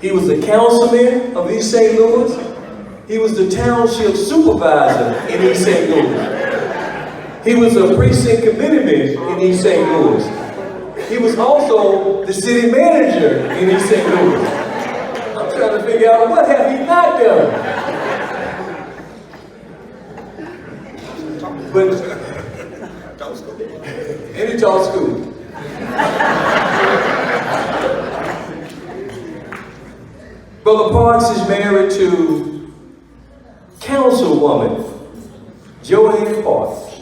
He was the councilman of East St. Louis. He was the township supervisor in East St. Louis. He was a precinct committeeman in East St. Louis. He was also the city manager in East St. Louis. I'm trying to figure out what have he not done. But and he taught school. Brother Parks is married to Councilwoman Joanne Parks.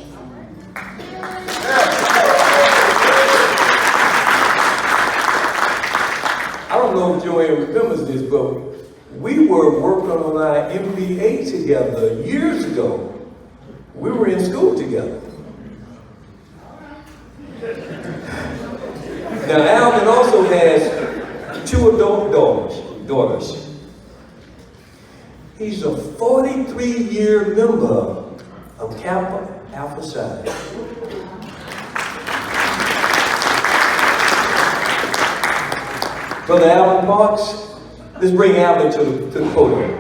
I don't know if Joanne remembers this, but we were working on our MBA together years ago. We were in school together. Now Alvin also has 2 adult daughters. He's a 43-year member of Kappa Alpha Psi. Brother Alvin Parks, let's bring Alvin to the podium.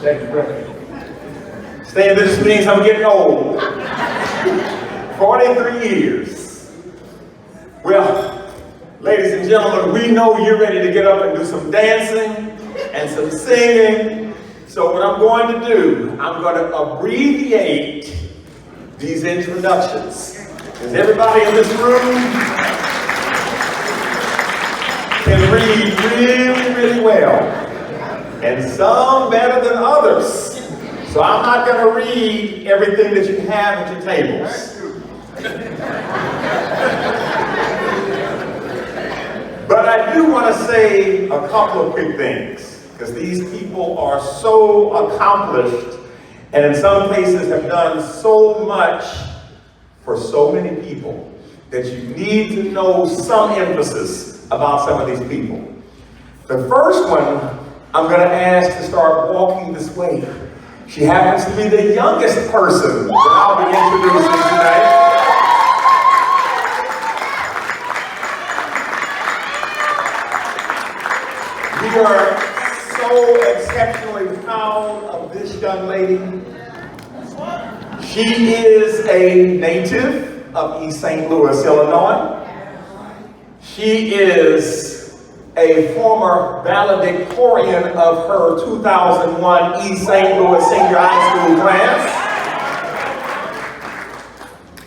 Thank you, brother. Staying this means I'm getting old. 43 years. Well, ladies and gentlemen, we know you're ready to get up and do some dancing and some singing. So what I'm going to do, I'm going to abbreviate these introductions. Because everybody in this room can read really, really well. And some better than others. So I'm not going to read everything that you have at your tables. But I do want to say a couple of quick things, because these people are so accomplished and in some cases have done so much for so many people that you need to know some emphasis about some of these people. The first one I'm going to ask to start walking this way. She happens to be the youngest person that I'll be introducing tonight. We are so exceptionally proud of this young lady. She is a native of East St. Louis, Illinois. She is a former valedictorian of her 2001 East St. Louis Senior High School class.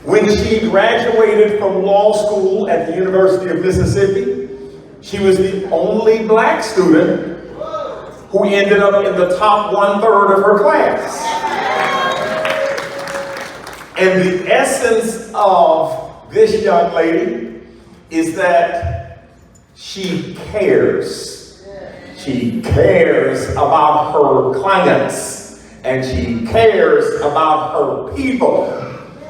When she graduated from law school at the University of Mississippi, she was the only black student who ended up in the top 1/3 of her class. And the essence of this young lady is that she cares. She cares about her clients, and she cares about her people.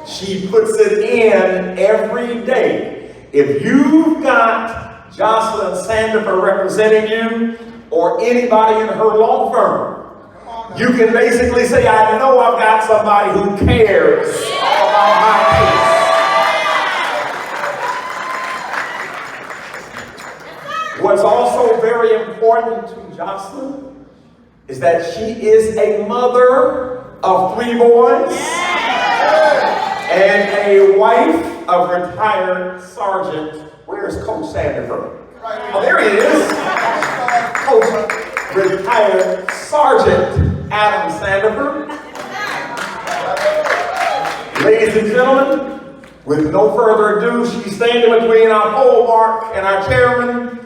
She puts it in every day. If you've got Jocelyn Sandifer representing you, or anybody in her law firm, you can basically say, I know I've got somebody who cares about my case. What's also very important to Jocelyn is that she is a mother of 3 boys and a wife of retired Sergeant. Where's Coach Sandifer? Oh, there he is. Coach, retired Sergeant Adam Sandifer. Ladies and gentlemen, with no further ado, she's standing between our pole mark and our chairman,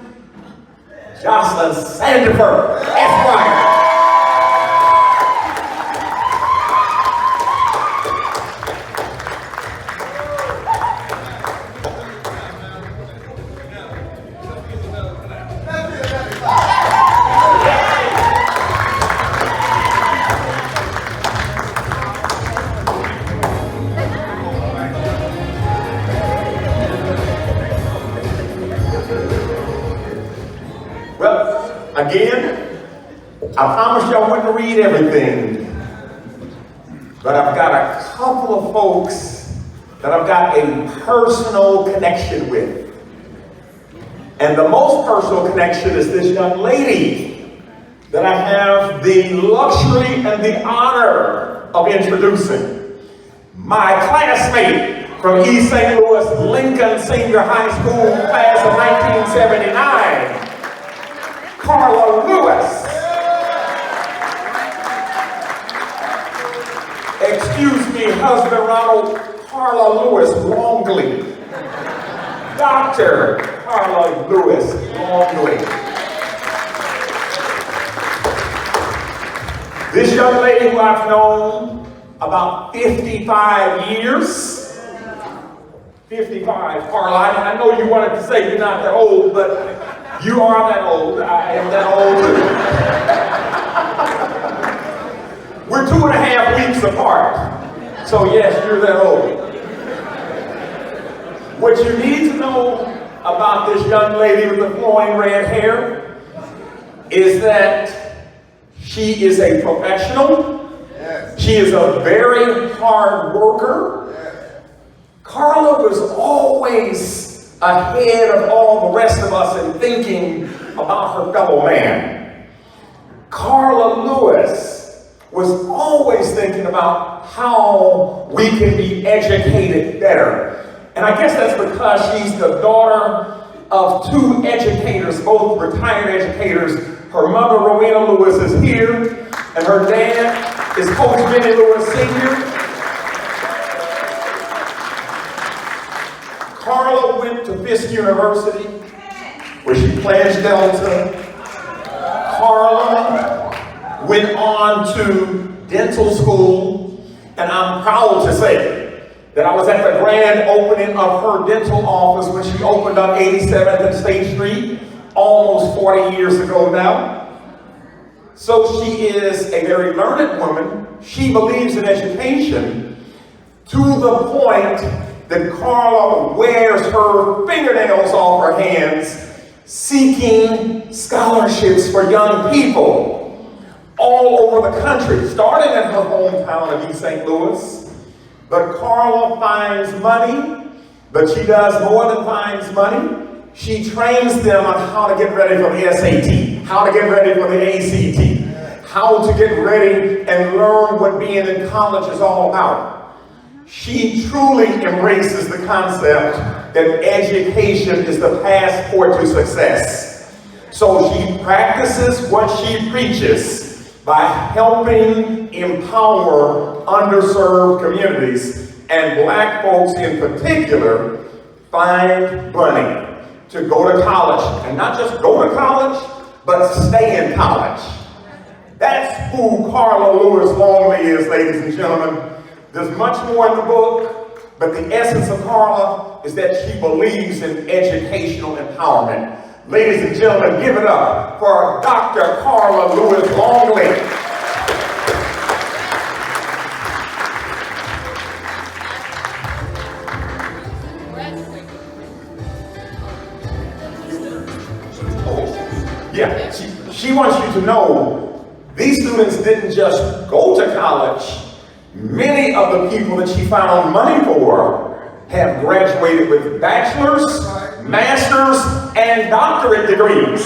Jocelyn Sandifer, Esquire. Again, I promised you I wouldn't read everything, but I've got a couple of folks that I've got a personal connection with. And the most personal connection is this young lady that I have the luxury and the honor of introducing. My classmate from East St. Louis Lincoln Senior High School, class of 1979. Carla Lewis. Excuse me, husband Ronald, Carla Lewis Longley. Dr. Carla Lewis Longley. This young lady who I've known about 55 years. 55, Carla, I know you wanted to say you're not that old, but you are that old. I am that old too. We're 2.5 weeks apart. So yes, you're that old. What you need to know about this young lady with the flowing red hair is that she is a professional. Yes. She is a very hard worker. Yes. Carla was always ahead of all the rest of us in thinking about her fellow man. Carla Lewis was always thinking about how we can be educated better. And I guess that's because she's the daughter of 2 educators, both retired educators. Her mother, Rowena Lewis, is here, and her dad is Coach Benny Lewis Sr. Carla went to Fisk University, where she pledged Delta. Carla went on to dental school, and I'm proud to say that I was at the grand opening of her dental office when she opened up 87th and State Street almost 40 years ago now. So she is a very learned woman. She believes in education to the point that Carla wears her fingernails off her hands seeking scholarships for young people all over the country, starting in her hometown of East St. Louis. But Carla finds money, but she does more than finds money. She trains them on how to get ready for the SAT, how to get ready for the ACT, how to get ready and learn what being in college is all about. She truly embraces the concept that education is the passport to success. So she practices what she preaches by helping empower underserved communities, and black folks in particular find money to go to college, and not just go to college, but stay in college. That's who Carla Lewis Longley is, ladies and gentlemen. There's much more in the book, but the essence of Carla is that she believes in educational empowerment. Ladies and gentlemen, give it up for Dr. Carla Lewis Longley. Yeah, she wants you to know these students didn't just go to college. Many of the people that she found money for have graduated with bachelor's, master's, and doctorate degrees.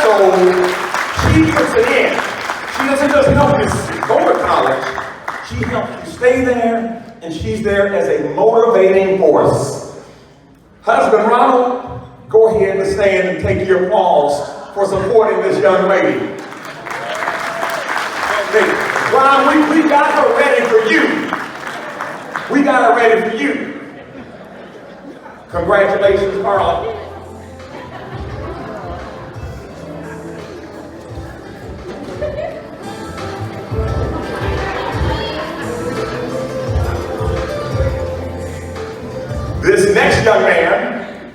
So she puts it in. She doesn't just help you go to college, she helps you stay there, and she's there as a motivating force. Husband Ronald, go ahead and stand and take your applause for supporting this young lady. Hey, Ron, we got her ready for you. We got her ready for you. Congratulations, Carla. This next young man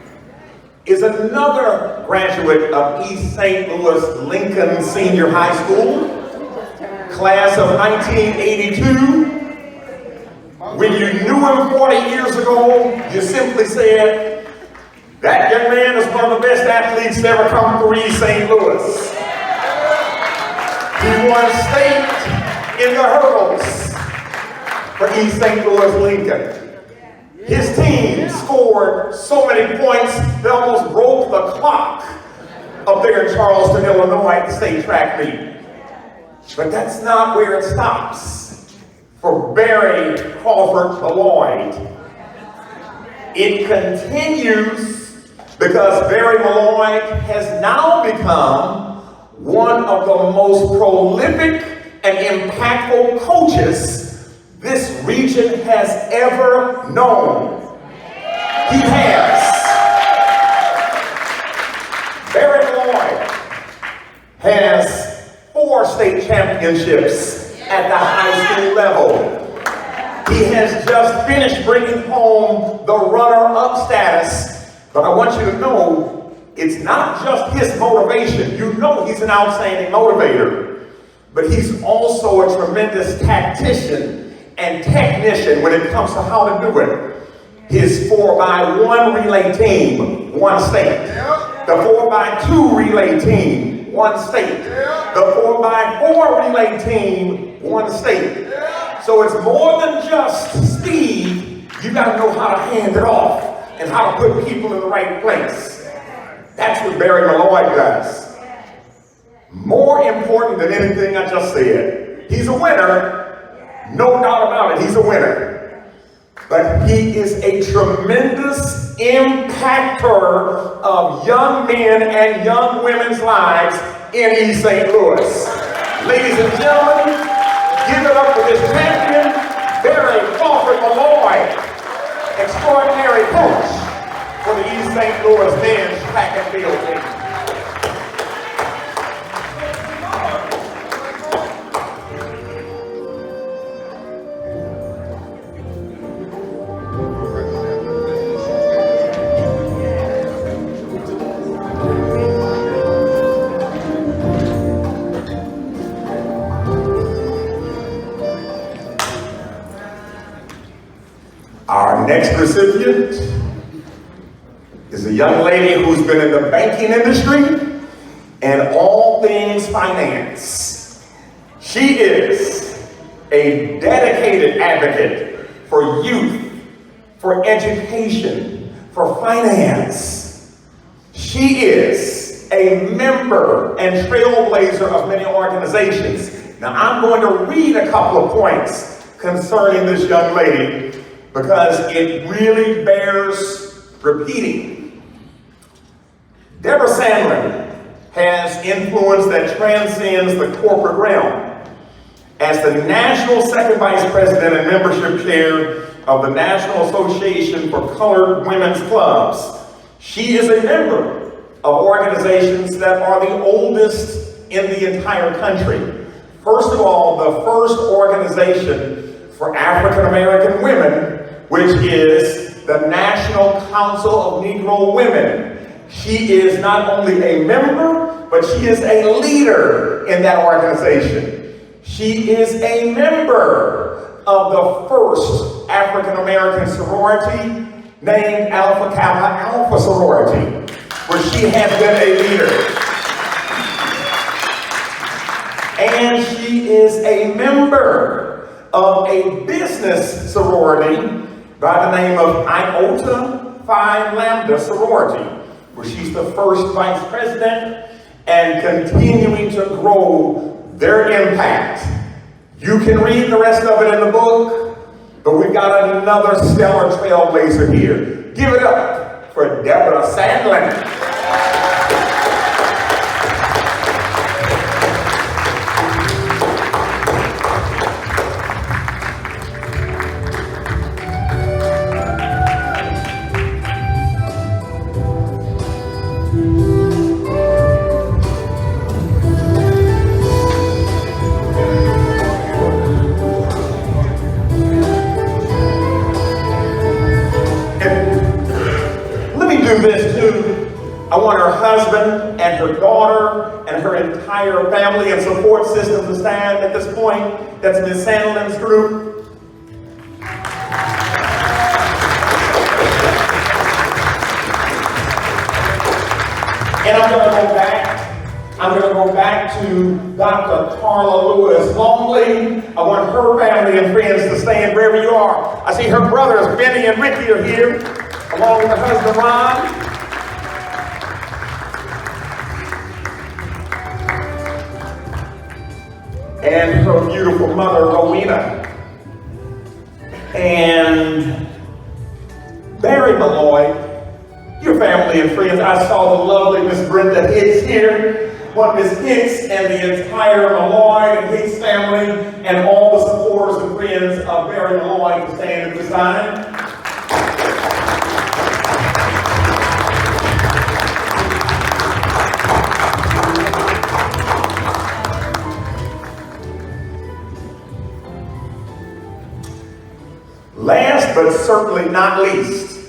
is another graduate of East St. Louis Lincoln Senior High School, class of 1982. When you knew him 40 years ago, you simply said, that young man is one of the best athletes to ever come through East St. Louis. He won state in the hurdles for East St. Louis Lincoln. His team scored so many points they almost broke the clock up there in Charleston, Illinois at the state track meet. But that's not where it stops for Barry Crawford Malloy. It continues because Barry Malloy has now become one of the most prolific and impactful coaches this region has ever known. He has. Barry Malloy has 4 state championships at the high school level. He has just finished bringing home the runner-up status. But I want you to know, it's not just his motivation. You know he's an outstanding motivator. But he's also a tremendous tactician and technician when it comes to how to do it. His 4x1 relay team won state. The 4x2 relay team won state. The 4x4 relay team won state. So it's more than just speed. You got to know how to hand it off and how to put people in the right place. That's what Barry Malloy does. More important than anything I just said, he's a winner. No doubt about it, he's a winner. But he is a tremendous impactor of young men and young women's lives in East St. Louis. Ladies and gentlemen, give it up for this champion, Barry Crawford Malloy, extraordinary coach for the East St. Louis men's track and field team. Our next recipient is a young lady who's been in the banking industry and all things finance. She is a dedicated advocate for youth, for education, for finance. She is a member and trailblazer of many organizations. Now, I'm going to read a couple of points concerning this young lady because it really bears repeating. Deborah Sandlin has influence that transcends the corporate realm. As the National Second Vice President and Membership Chair of the National Association for Colored Women's Clubs, she is a member of organizations that are the oldest in the entire country. First of all, the first organization for African American women, which is the National Council of Negro Women. She is not only a member, but she is a leader in that organization. She is a member of the first African American sorority named Alpha Kappa Alpha Sorority, where she has been a leader. And she is a member of a business sorority by the name of Iota Phi Lambda Sorority, where she's the first vice president and continuing to grow their impact. You can read the rest of it in the book, but we've got another stellar trailblazer here. Give it up for Deborah Sandlin. I want her husband and her daughter and her entire family and support system to stand at this point. That's Ms. Sandlin's group. And I'm going to go back to Dr. Carla Lewis Longley. I want her family and friends to stand wherever you are. I see her brothers, Benny and Ricky, are here, along with her husband, Ron. And her beautiful mother, Rowena. And Barry Malloy, your family and friends. I saw the lovely Miss Brenda Hicks here. Want Miss Hicks and the entire Malloy and Hicks family and all the supporters and friends of Barry Malloy to stand at this time. Last but certainly not least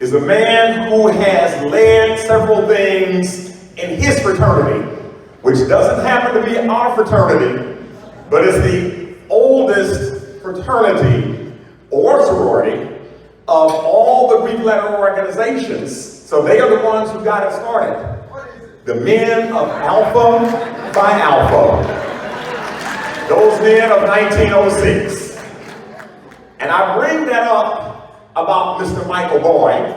is a man who has led several things in his fraternity, which doesn't happen to be our fraternity, but is the oldest fraternity or sorority of all the Greek letter organizations. So they are the ones who got it started. The men of Alpha Phi Alpha. Those men of 1906. And I bring that up about Mr. Michael Boyd,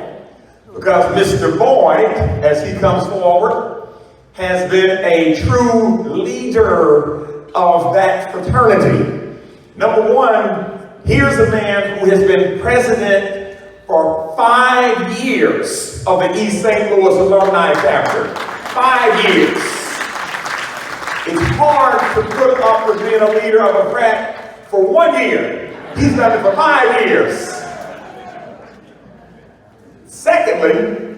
because Mr. Boyd, as he comes forward, has been a true leader of that fraternity. Number one, here's a man who has been president for 5 years of the East St. Louis Alumni Chapter. 5 years. It's hard to put up with being a leader of a frat for 1 year. He's done it for 5 years. Secondly,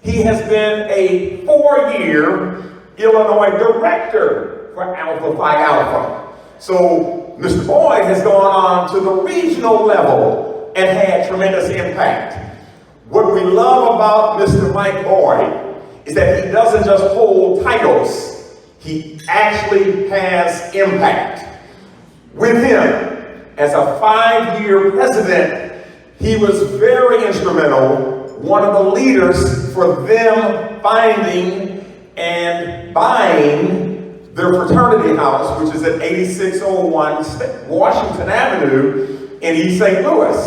he has been a 4-year Illinois director for Alpha Phi Alpha. So Mr. Boyd has gone on to the regional level and had tremendous impact. What we love about Mr. Mike Boyd is that he doesn't just hold titles, he actually has impact. With him, as a 5-year president, he was very instrumental, one of the leaders for them finding and buying their fraternity house, which is at 8601 Washington Avenue in East St. Louis.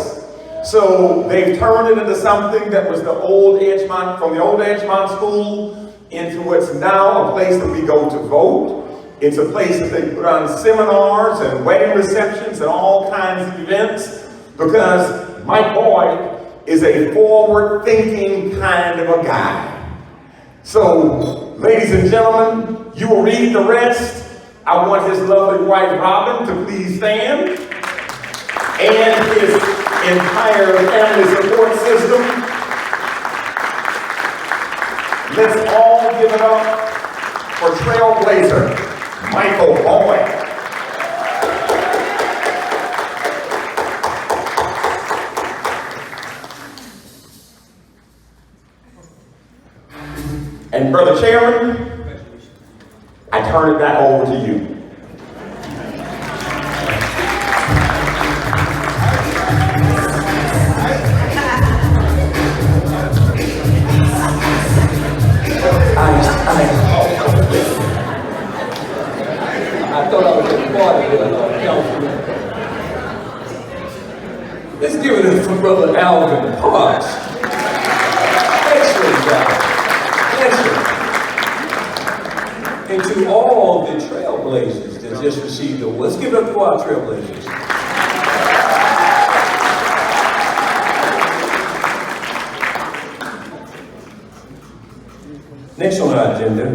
So they've turned it into something that was the old Edgemont, from the old Edgemont School into what's now a place that we go to vote. It's a place that they put on seminars and wedding receptions and all kinds of events, because Mike Boyd is a forward-thinking kind of a guy. So, ladies and gentlemen, you will read the rest. I want his lovely wife, Robin, to please stand, and his entire family support system. Let's all give it up for Trailblazer, Michael Boyd. And Brother Chairman, I turn it back over to you. I thought I was at the party with Councilman. Let's give it up for Brother Alvin Parks. Excellent job. Excellent. And to all the trailblazers that just received the award, let's give it up to our trailblazers. Next on our agenda,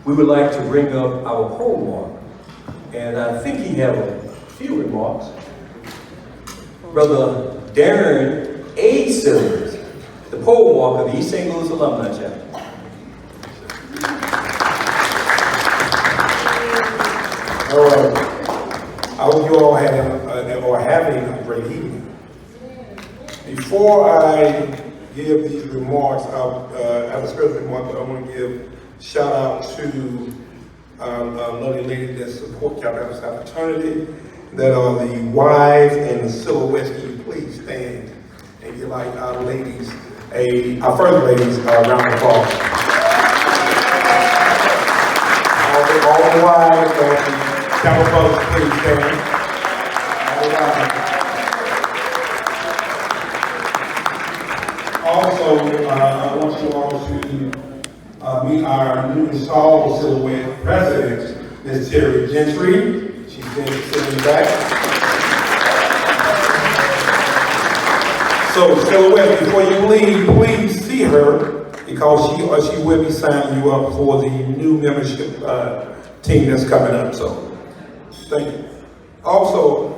we would like to bring up our pole walker. And I think he has a few remarks. Brother Darren A. Silvers, the pole walker of the East St. Louis Alumni Chapter. All right. I hope you all are having a great evening. Before I give these remarks, I have a special remark, but I want to give shout out to a lovely lady that support Kappa Fraternity, that are the wives and the silhouettes. Can you please stand and give like our ladies, our first ladies, a round of applause. All the wives of the Kappa brothers, please stand. All right. Also, I want you all to meet our new installed silhouette president, Ms. Terry Gentry. She's sitting back. So, silhouette, before you leave, please see her, because she will be signing you up for the new membership team that's coming up. So, thank you. Also,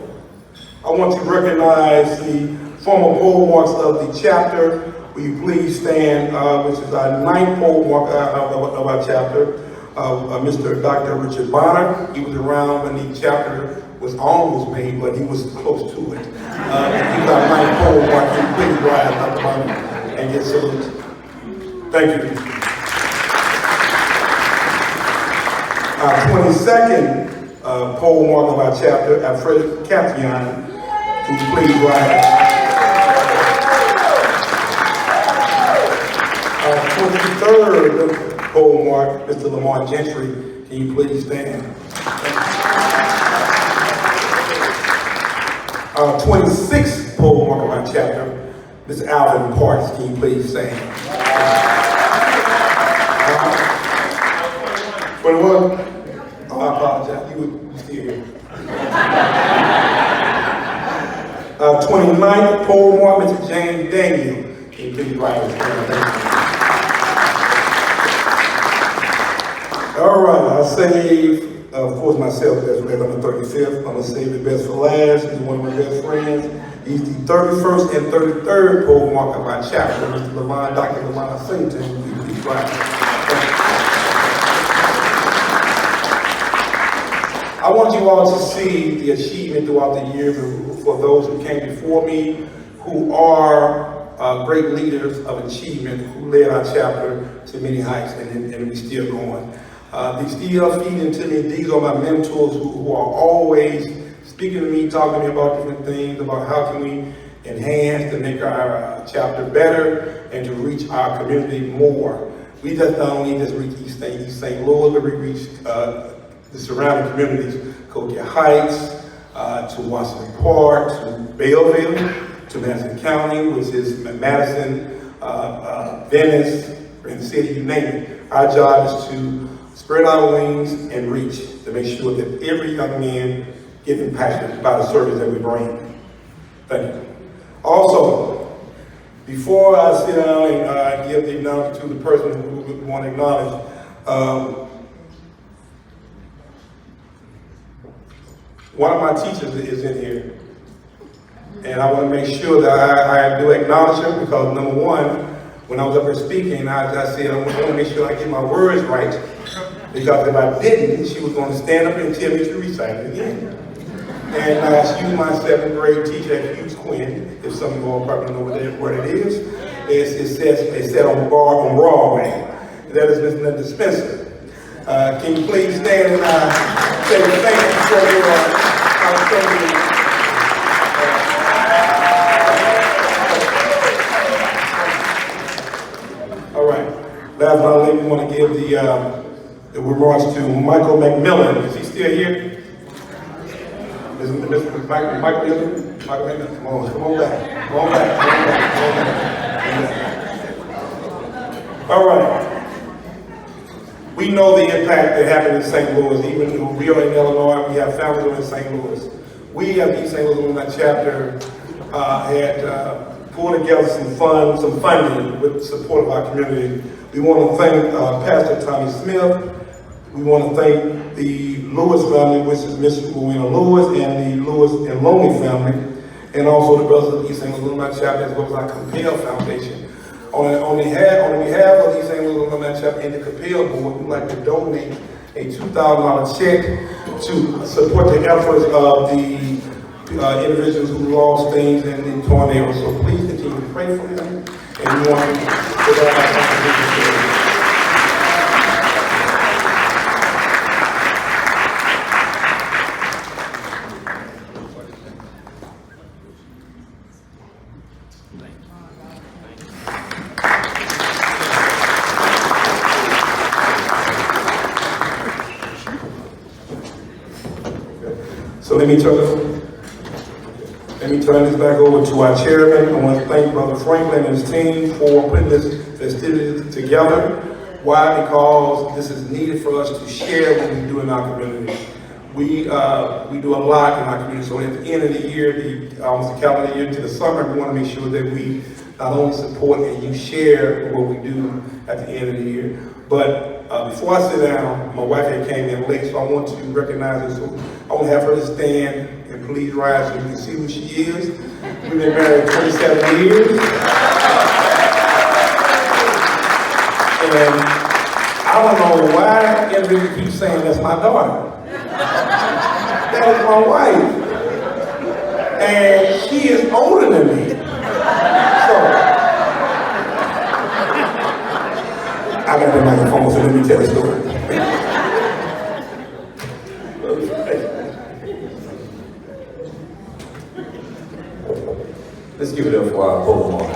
I want to recognize the former pole walkers of the chapter. Will you please stand, which is our ninth pole walk of our chapter, Mr. Dr. Richard Bonner. He was around when the chapter was almost made, but he was close to it. He was our ninth pole walk. Can you please rise, Dr. Bonner, and get salute? Thank you. Our 22nd pole walk of our chapter, Alfred Capian. Can you please rise? Our 23rd pole mark, Mr. Lamar Gentry, can you please stand? Our 26th pole mark of our chapter, Mr. Alvin Parks, can you please stand? 21? Oh, I apologize, you were still here. Our 29th pole mark, Mr. James Daniel, can you please rise? All right, I'll save, of course, myself as well. I'm the 35th. I'm going to save the best for last. He's one of my best friends. He's the 31st and 33rd pole mark of our chapter, Mr. Lamont, Dr. Lamont Singleton. He's right. I want you all to see the achievement throughout the years for those who came before me, who are great leaders of achievement, who led our chapter to many heights, and we're still going. They still feed into me. These are my mentors who are always speaking to me, talking to me about different things, about how can we enhance to make our chapter better and to reach our community more. We just not only just reach East St. Louis, but we reach the surrounding communities, Coquille Heights, to Washington Park, to Belleville, to Madison County, which is Madison, Venice, or in the city, you name it. Our job is to spread our wings and reach to make sure that every young man gets impacted by the service that we bring. Thank you. Also, before I sit down and give the acknowledgement to the person who we want to acknowledge, one of my teachers is in here. And I want to make sure that I do acknowledge her because number one, when I was up here speaking, I said I want to make sure I get my words right because if I didn't, she was going to stand up and tell me to recite it again. And she was my 7th grade teacher at Hughes Quinn. If some of you all probably know what it is. It said on Broadway. That is Miss Linda Spencer. Can you please stand and say thank you for your outstanding. All right. Last but not least, we want to give the remarks to Michael McMillan. Is he still here? Mr. Michael McMillan? Michael McMillan, come on back. Come on back. All right. We know the impact that happened in St. Louis. Even though we are in Illinois, we have families in St. Louis. We at the St. Louis Alumni Chapter had pulled together some funding with the support of our community. We want to thank Pastor Tommy Smith. We want to thank the Lewis family, which is Miss Rowena Lewis, and the Lewis and Loney family, and also the Brothers of the East St. Louis Alumni Chapter, as well as our Compel Foundation. On behalf of the East St. Louis Alumni Chapter and the Compel Board, we'd like to donate a $2,000 check to support the efforts of the individuals who lost things in the tornado. So please continue to pray for them, and we want to provide our contribution. So let me turn this back over to our chairman. I want to thank Brother Franklin and his team for putting this festivity together. Why? Because this is needed for us to share what we do in our community. We do a lot in our community. So at the end of the year, almost the calendar year to the summer, we want to make sure that we not only support and you share what we do at the end of the year. But before I sit down, my wife had came in late, so I want to recognize her. So I want to have her to stand and please rise so you can see who she is. We've been married 27 years. And I don't know why everybody keeps saying that's my daughter. That is my wife. And she is older than me. So, I got the microphone, so let me tell the story. Let's give it up for our Pokemon.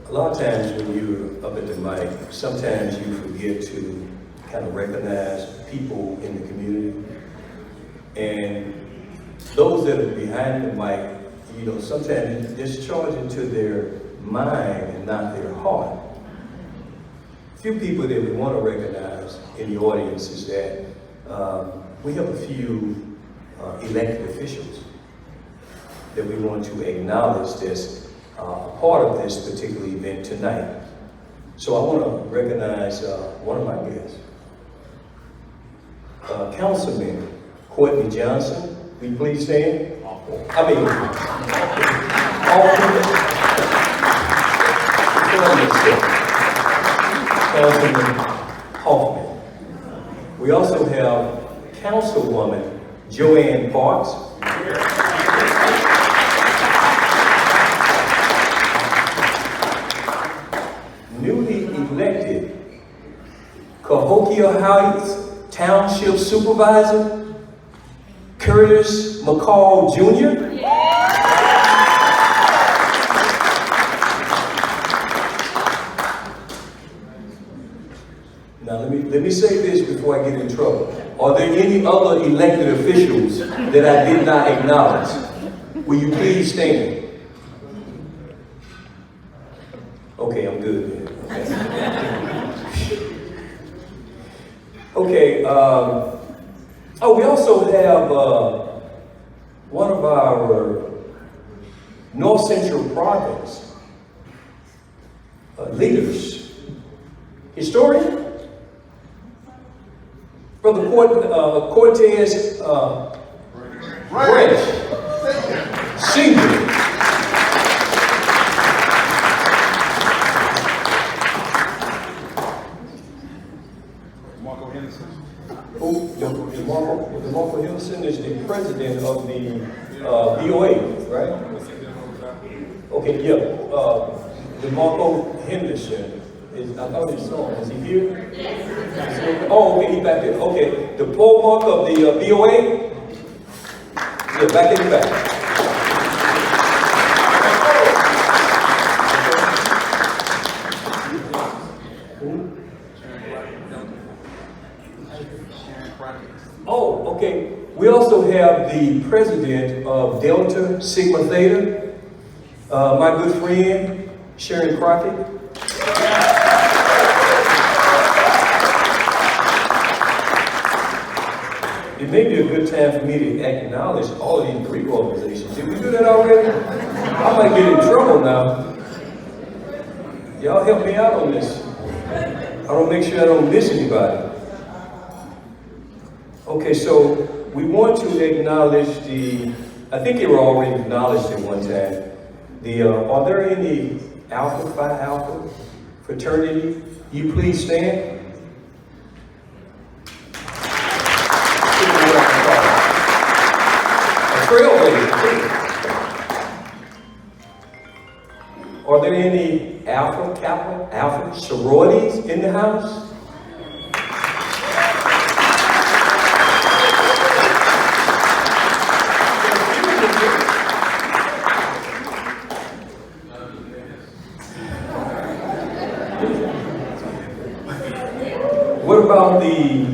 A lot of times when you're up at the mic, sometimes you forget to kind of recognize people in the community. And those that are behind the mic, sometimes discharge into their mind and not their heart. A few people that we want to recognize in the audience is that we have a few elected officials that we want to acknowledge that's part of this particular event tonight. So I want to recognize one of my guests. Councilman Courtney Johnson, will you please stand? Councilman Hoffman. We also have Councilwoman Joanne Parks. Newly elected Cahokia Heights Township Supervisor, Curtis McCall Jr. Now let me say this before I get in trouble. Are there any other elected officials that I did not acknowledge? Will you please stand? Okay, I'm good then. Okay, oh, we also have one of our North Central Province leaders, historian, Brother Cortez Branch, Senior. DeMarco Henderson is the president of the BOA, right? Okay, yeah. DeMarco Henderson is, I thought he saw him. Is he here? Yes. Oh, okay, he back there. Okay, the poll mark of the BOA? Yeah, back in the back. Oh, okay. We also have the president of Delta Sigma Theta, my good friend, Sharon Crockett. It may be a good time for me to acknowledge all of these Greek organizations. Did we do that already? I might get in trouble now. Y'all help me out on this. I don't make sure I don't miss anybody. Okay, so we want to acknowledge I think they were already acknowledged at one time. Are there any Alpha Phi Alpha fraternity? You please stand. A trailblazer. Are there any Alpha Kappa Alpha sororities in the house? What about the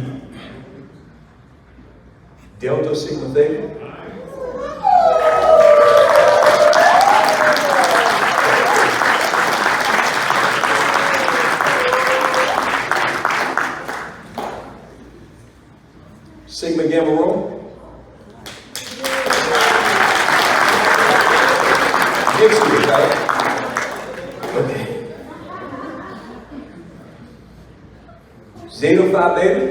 Delta Sigma Theta? Sigma Gamma Rho? Next week, right? Okay. Zeta Phi Beta?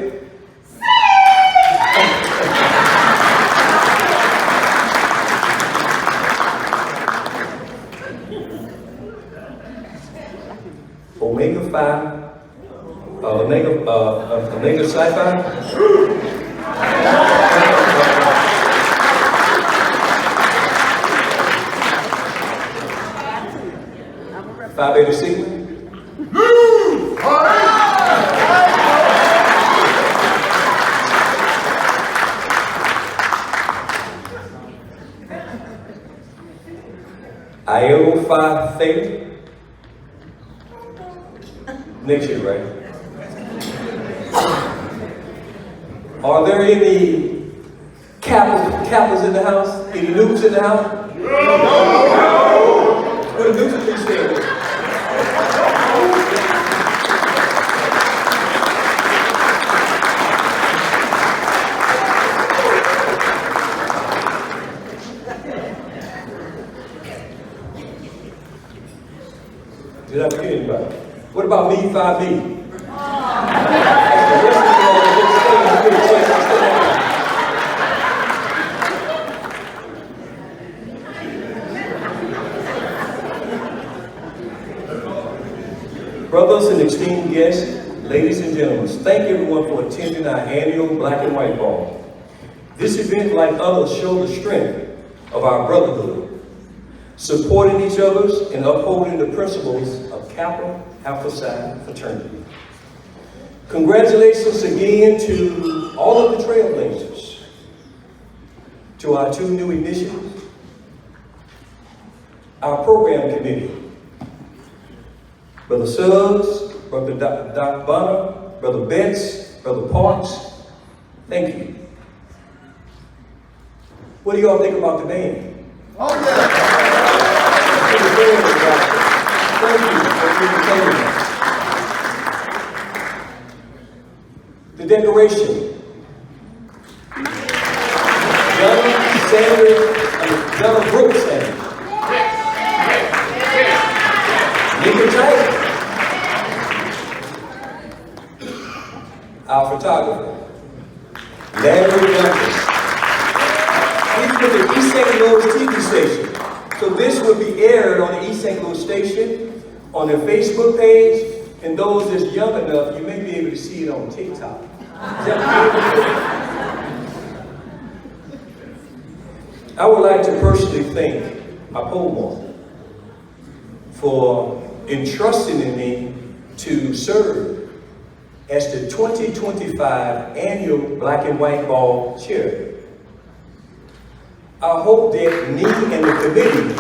Omega Phi, Omega Psi Phi? Phi Beta Sigma? Iota Phi Theta? Next year, right? Are there any Kappas in the house? Any nukes in the house? No! What are nukes please stand? Did I forget anybody? What about me, 5B? Brothers and esteemed guests, ladies and gentlemen, thank everyone for attending our annual Black and White Ball. This event, like others, shows the strength of our brotherhood, supporting each other and upholding the principles of Kappa Alpha Psi Fraternity. Congratulations again to all of the trailblazers, to our two new initiatives, our program committee, Brother Suggs, Brother Doc Bonner, Brother Betts, Brother Parks, thank you. What do y'all think about the band? Oh, yeah. Thank you for entertaining us. The decoration. John Brooks Sanders. Lincoln Tiger. Our photographer. Larry Johnson. He's with the East St. Louis TV station. So this will be aired on the East St. Louis station, on their Facebook page, and those that's young enough, you may be able to see it on TikTok. I would like to personally thank Apollo for entrusting in me to serve as the 2025 annual Black and White Ball chair. I hope that me and the committee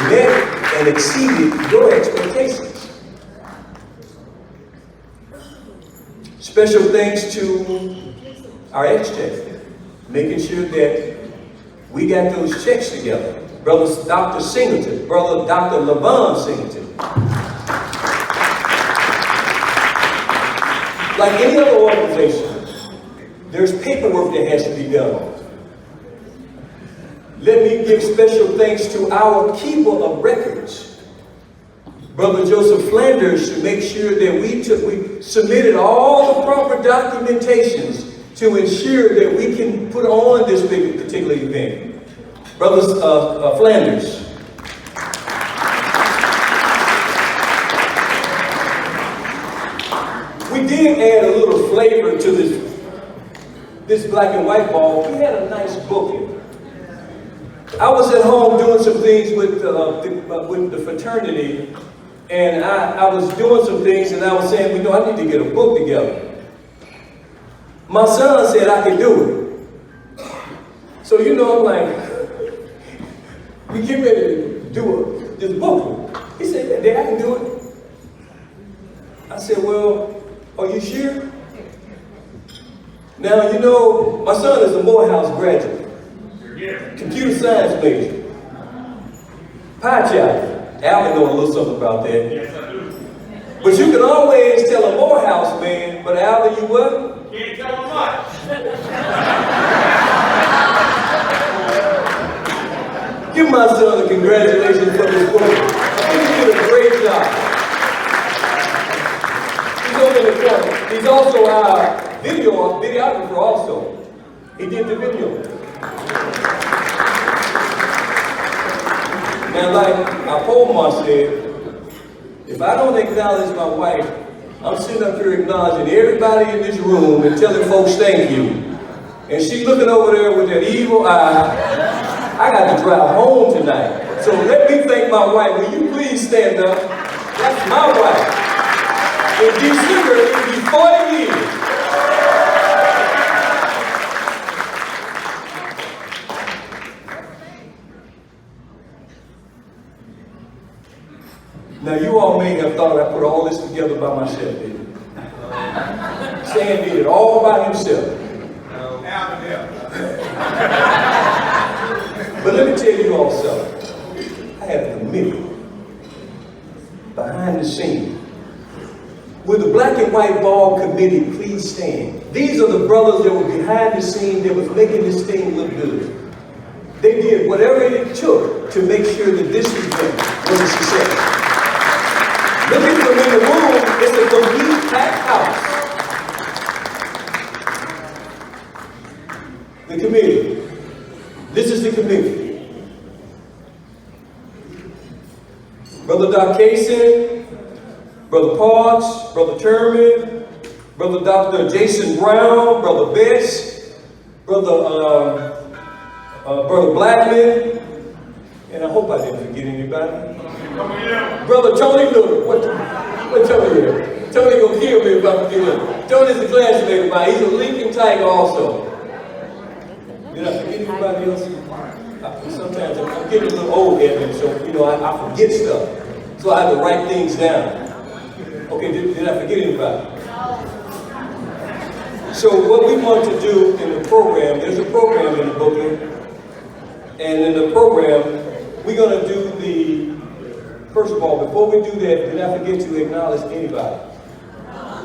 met and exceeded your expectations. Special thanks to our ex-check, making sure that we got those checks together. Brother Dr. Singleton, Brother Dr. LaVon Singleton. Like any other organization, there's paperwork that has to be done. Let me give special thanks to our keeper of records, Brother Joseph Flanders, to make sure that we submitted all the proper documentations to ensure that we can put on this particular event. Brother Flanders. We did add a little flavor to this black and white ball. We had a nice bouquet. I was at home doing some things with the fraternity, and I was doing some things, and I was saying, I need to get a book together. My son said I could do it. So, I'm like, we get ready to do this book. He said, Dad, I can do it. I said, well, are you sure? Now, my son is a Morehouse graduate. Computer science major. Pie chart. Alvin knows a little something about that. Yes, I do. But you can always tell a Morehouse man, but Alvin, you what? Can't tell him much. Give my son a congratulations for this book. I think he did a great job. He's over in the corner. He's also our videographer also. He did the video. Now, like Apollo said, if I don't acknowledge my wife, I'm sitting up here acknowledging everybody in this room and telling folks thank you. And she's looking over there with that evil eye. I got to drive home tonight. So let me thank my wife. Will you please stand up? That's my wife. In December, it will be 40 years. Now, you all may have thought I put all this together by myself, didn't you? Sam did it all by himself. But let me tell you all something. I have a committee behind the scenes. Will the Black and White Ball Committee please stand? These are the brothers that were behind the scenes that was making this thing look good. They did whatever it took to make sure that this event was a success. Look at them in the room, it's a complete packed house. The committee. This is the committee. Brother Doc Kaysen, Brother Parks, Brother Turman, Brother Dr. Jason Brown, Brother Betts, Brother Blackman, and I hope I didn't forget anybody. Brother Tony Little. What Tony is? Tony gonna kill me if I forget him. Tony's a classmate of mine. He's a Lincoln Tiger also. Did I forget anybody else? Sometimes I'm getting a little old, Edmund, so I forget stuff. So I have to write things down. Okay, did I forget anybody? So what we want to do in the program, there's a program in the booklet, and in the program, we're going to do first of all, before we do that, did I forget to acknowledge anybody?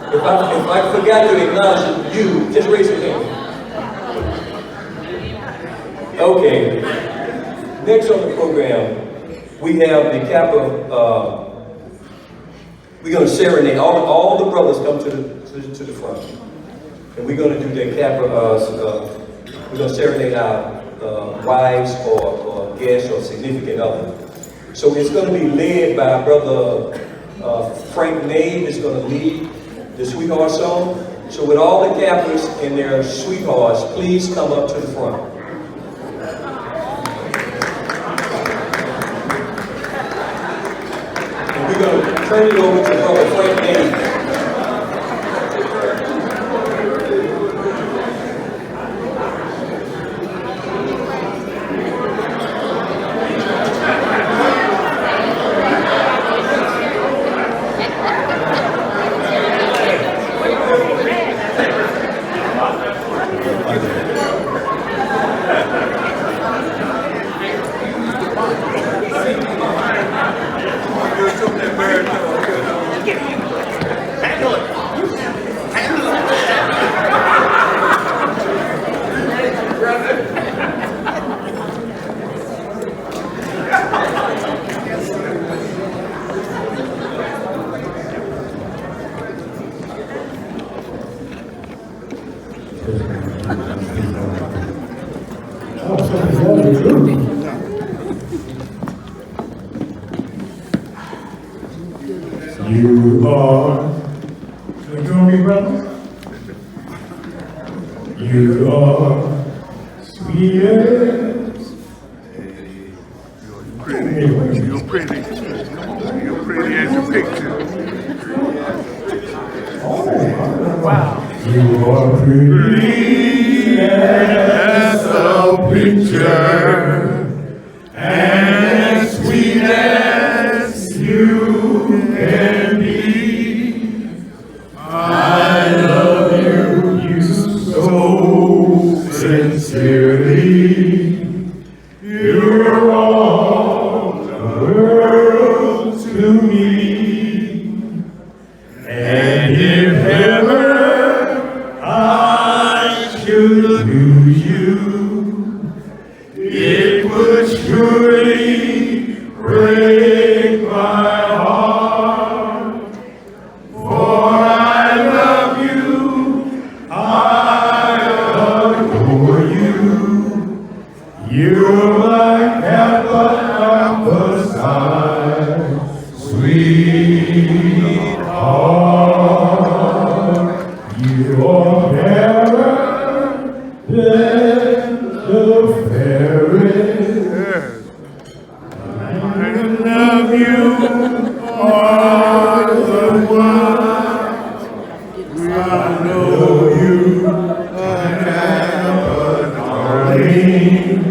If I forgot to acknowledge you, just raise your hand. Okay. Next on the program, we have the Kappa. We're going to serenade. All the brothers come to the front, and we're going to do the Kappa. We're going to serenade our wives or guests or significant others. So it's going to be led by Brother Frank Nave. Is going to lead the sweetheart song. So with all the Kappas and their sweethearts, please come up to the front. And we're going to turn it over to Brother Frank Nave. You are the Glory Brothers. You are sweetest. You're pretty. You're pretty as a picture. Wow. You are pretty as a picture, and sweet as you can be. I love you so sincerely. You're all the world to me. And if ever I should lose you, it would surely break my heart. For I love you, I adore you. You're my Kappa side, sweetheart. You're fairer than the fairest. I love you all the while. I know you have a darling,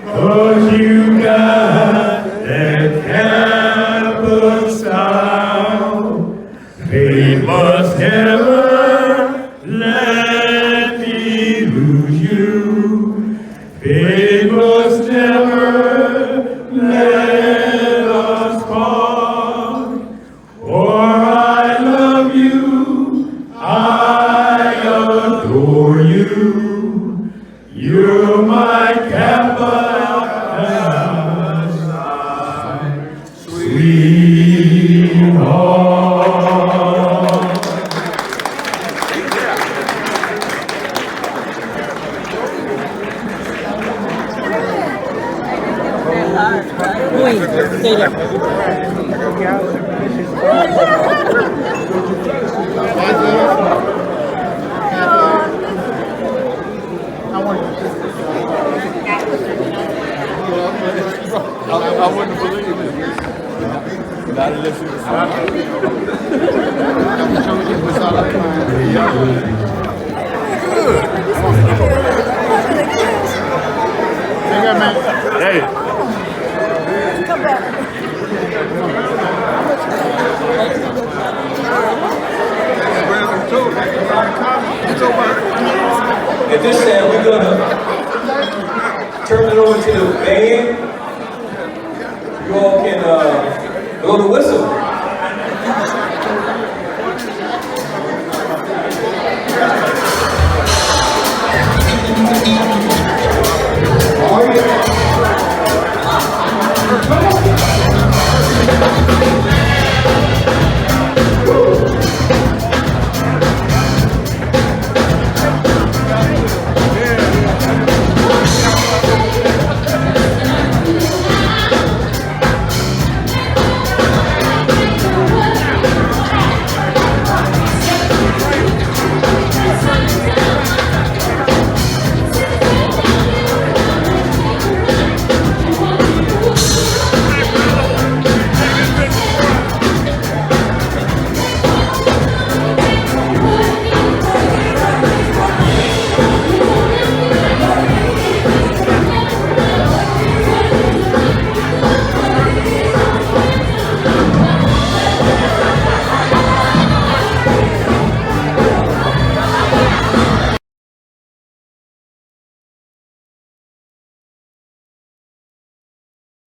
'cause you got that Kappa style. They must never let me lose you. They must never let us part. For I love you, I adore you. You're my Kappa sweetheart. Stay there. I wouldn't believe it. Not unless you decide. Hey. Come back. It's over. At this time, we're gonna turn it over to the band.